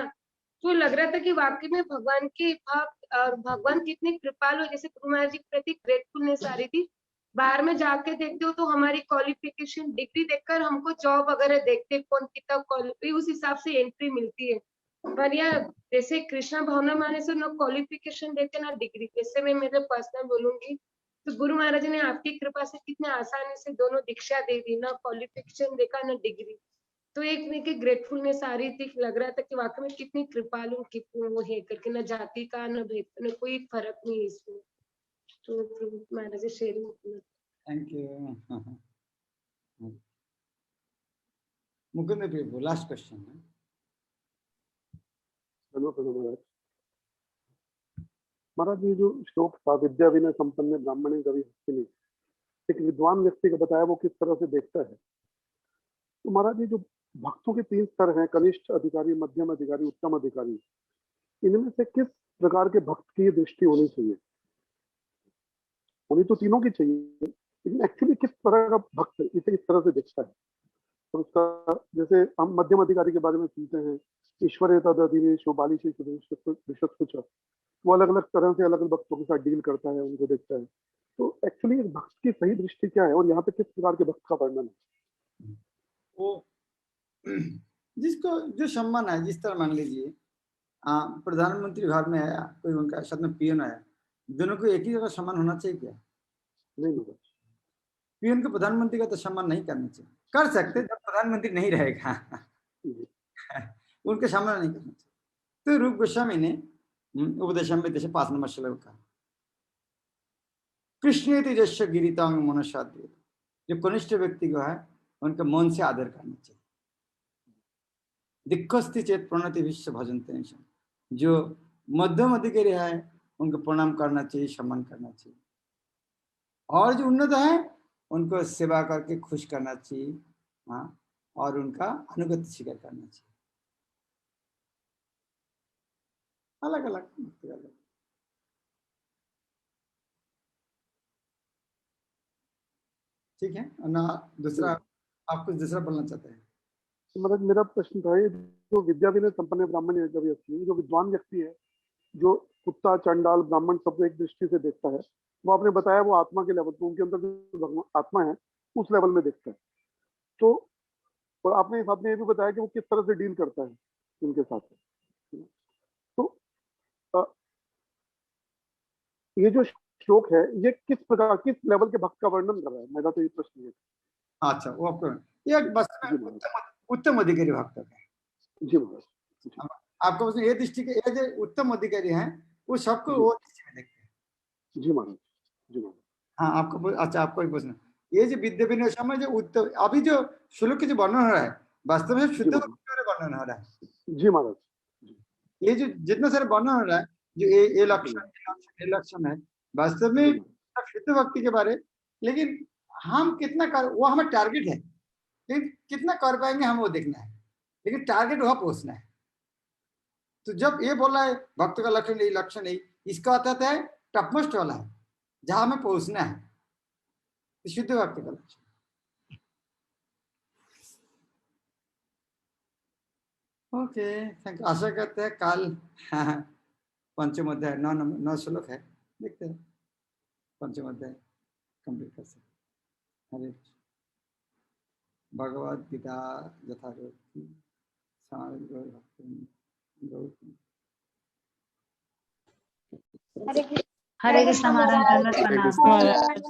तो लग रहा था कि वाकई में भगवान के भक्त और भगवान कितने कृपालु, जैसे गुरु महाराज जी के प्रति ग्रेटफुलनेस आ रही थी। बाहर में जाके देखते हो तो हमारी क्वालिफिकेशन डिग्री देखकर हमको जॉब वगैरह देखते कौन कितना क्वालिफाई, उस हिसाब से एंट्री मिलती है। पर यह जैसे कृष्णा भावना माने से न क्वालिफिकेशन देते ना डिग्री, जैसे मैं मेरे पर्सनल बोलूंगी तो गुरु महाराज ने आपकी कृपा से कितने आसानी से दोनों दीक्षा दे दी, ना क्वालिफिकेशन देखा ना डिग्री। तो एक नहीं कि ग्रेटफुलनेस आ रही थी, लग रहा था कि वाकई में कितनी कृपालु, कितनी वो है करके, न जाति का न भेद, न कोई फर्क नहीं इसमें। तो Prabhu Maharaj sharing. Thank you. Mukund Prabhu last question है। महाराज ये जो श्लोक था, विद्या विनय संपन्न ब्राह्मणे कवि हस्तिनी, एक विद्वान व्यक्ति का बताया वो किस तरह से देखता है। तो महाराज ये जो भक्तों के 3 स्तर हैं, कनिष्ठ अधिकारी, मध्यम अधिकारी, उत्तम अधिकारी, इनमें से किस प्रकार के भक्त की दृष्टि होनी चाहिए? होनी तो तीनों की चाहिए, लेकिन एक्चुअली किस तरह का भक्त इसे इस तरह से देखता है? तो उसका जैसे हम मध्यम अधिकारी के बारे में सुनते हैं, ईश्वर तदधीनेषु बालिशेषु विशत्कुच, वो अलग अलग तरह से अलग अलग भक्तों के साथ डील करता है, उनको देखता है। तो एक्चुअली एक भक्त की सही दृष्टि क्या है और यहाँ पे किस प्रकार के भक्त का वर्णन है? वो जिसको जो सम्मान है, जिस तरह मान लीजिए प्रधानमंत्री विभाग में आया कोई, उनका साथ में पीएन आया, दोनों को एक ही जगह सम्मान होना चाहिए क्या? नहीं होगा। पीएन को प्रधानमंत्री का तो सम्मान नहीं करना चाहिए, कर सकते जब प्रधानमंत्री नहीं रहेगा उनके सम्मान नहीं करना चाहिए। तो रूप गोस्वामी ने उपदेशामृत से 5 नंबर श्लोक का कृष्ण तेजस्व गिरितांग मनसाद्य, जो कनिष्ठ व्यक्ति को है उनके मन से आदर करना चाहिए। दिक्खस्ति चेत प्रणति विश्व भजनते, जो मध्यम अधिकारी है उनको प्रणाम करना चाहिए, सम्मान करना चाहिए। और जो उन्नत है उनको सेवा करके खुश करना चाहिए, हाँ, और उनका अनुगत स्वीकार करना चाहिए। अलग अलग ठीक है ना। दूसरा आप कुछ दूसरा बोलना चाहते हैं? मतलब मेरा प्रश्न था, ये जो विद्या विनय संपन्न ब्राह्मण है, जो विद्वान व्यक्ति है, जो कुत्ता चंडाल ब्राह्मण सबको एक दृष्टि से देखता है, वो आपने बताया वो आत्मा के लेवल पर, उनके अंदर जो आत्मा है उस लेवल में देखता है। तो और आपने ये भी बताया कि वो किस तरह से डील करता है उनके साथ। तो ये जो श्लोक है ये किस प्रकार, किस लेवल के भक्त का वर्णन कर रहा है? मेरा तो ये प्रश्न है। अच्छा, वो आपको ये बस उत्तम अधिकारी भक्त है। जी महाराज, आपको ये दृष्टि के ये जो उत्तम अधिकारी हैं वो सबको वो दृष्टि में देखते हैं। जी महाराज, जी महाराज। हाँ, आपको अच्छा, आपको ही पूछना, ये जो विद्या विनय समय जो उत्तम, अभी जो श्लोक के जो वर्णन हो रहा है वास्तव में शुद्ध भक्ति का वर्णन हो रहा है। जी महाराज, ये जो जितना सारे वर्णन हो रहा है, जो ये लक्षण है वास्तव में शुद्ध भक्ति के बारे, लेकिन हम कितना कर, वो हमें टारगेट है, लेकिन कितना कर पाएंगे हम वो देखना है, लेकिन टारगेट वहां पहुंचना है। तो जब ये बोला है भक्त का लक्षण नहीं, इसका अर्थ है टॉपमोस्ट वाला है जहां हमें पहुंचना है, शुद्ध भक्ति का लक्षण। Okay, thank you. आशा करते हैं कल पंचम अध्याय 9 श्लोक है, देखते हैं पंचम अध्याय कंप्लीट कर सकते। हरे भगवद गीता यथारूप हरे कृष्ण महाराज,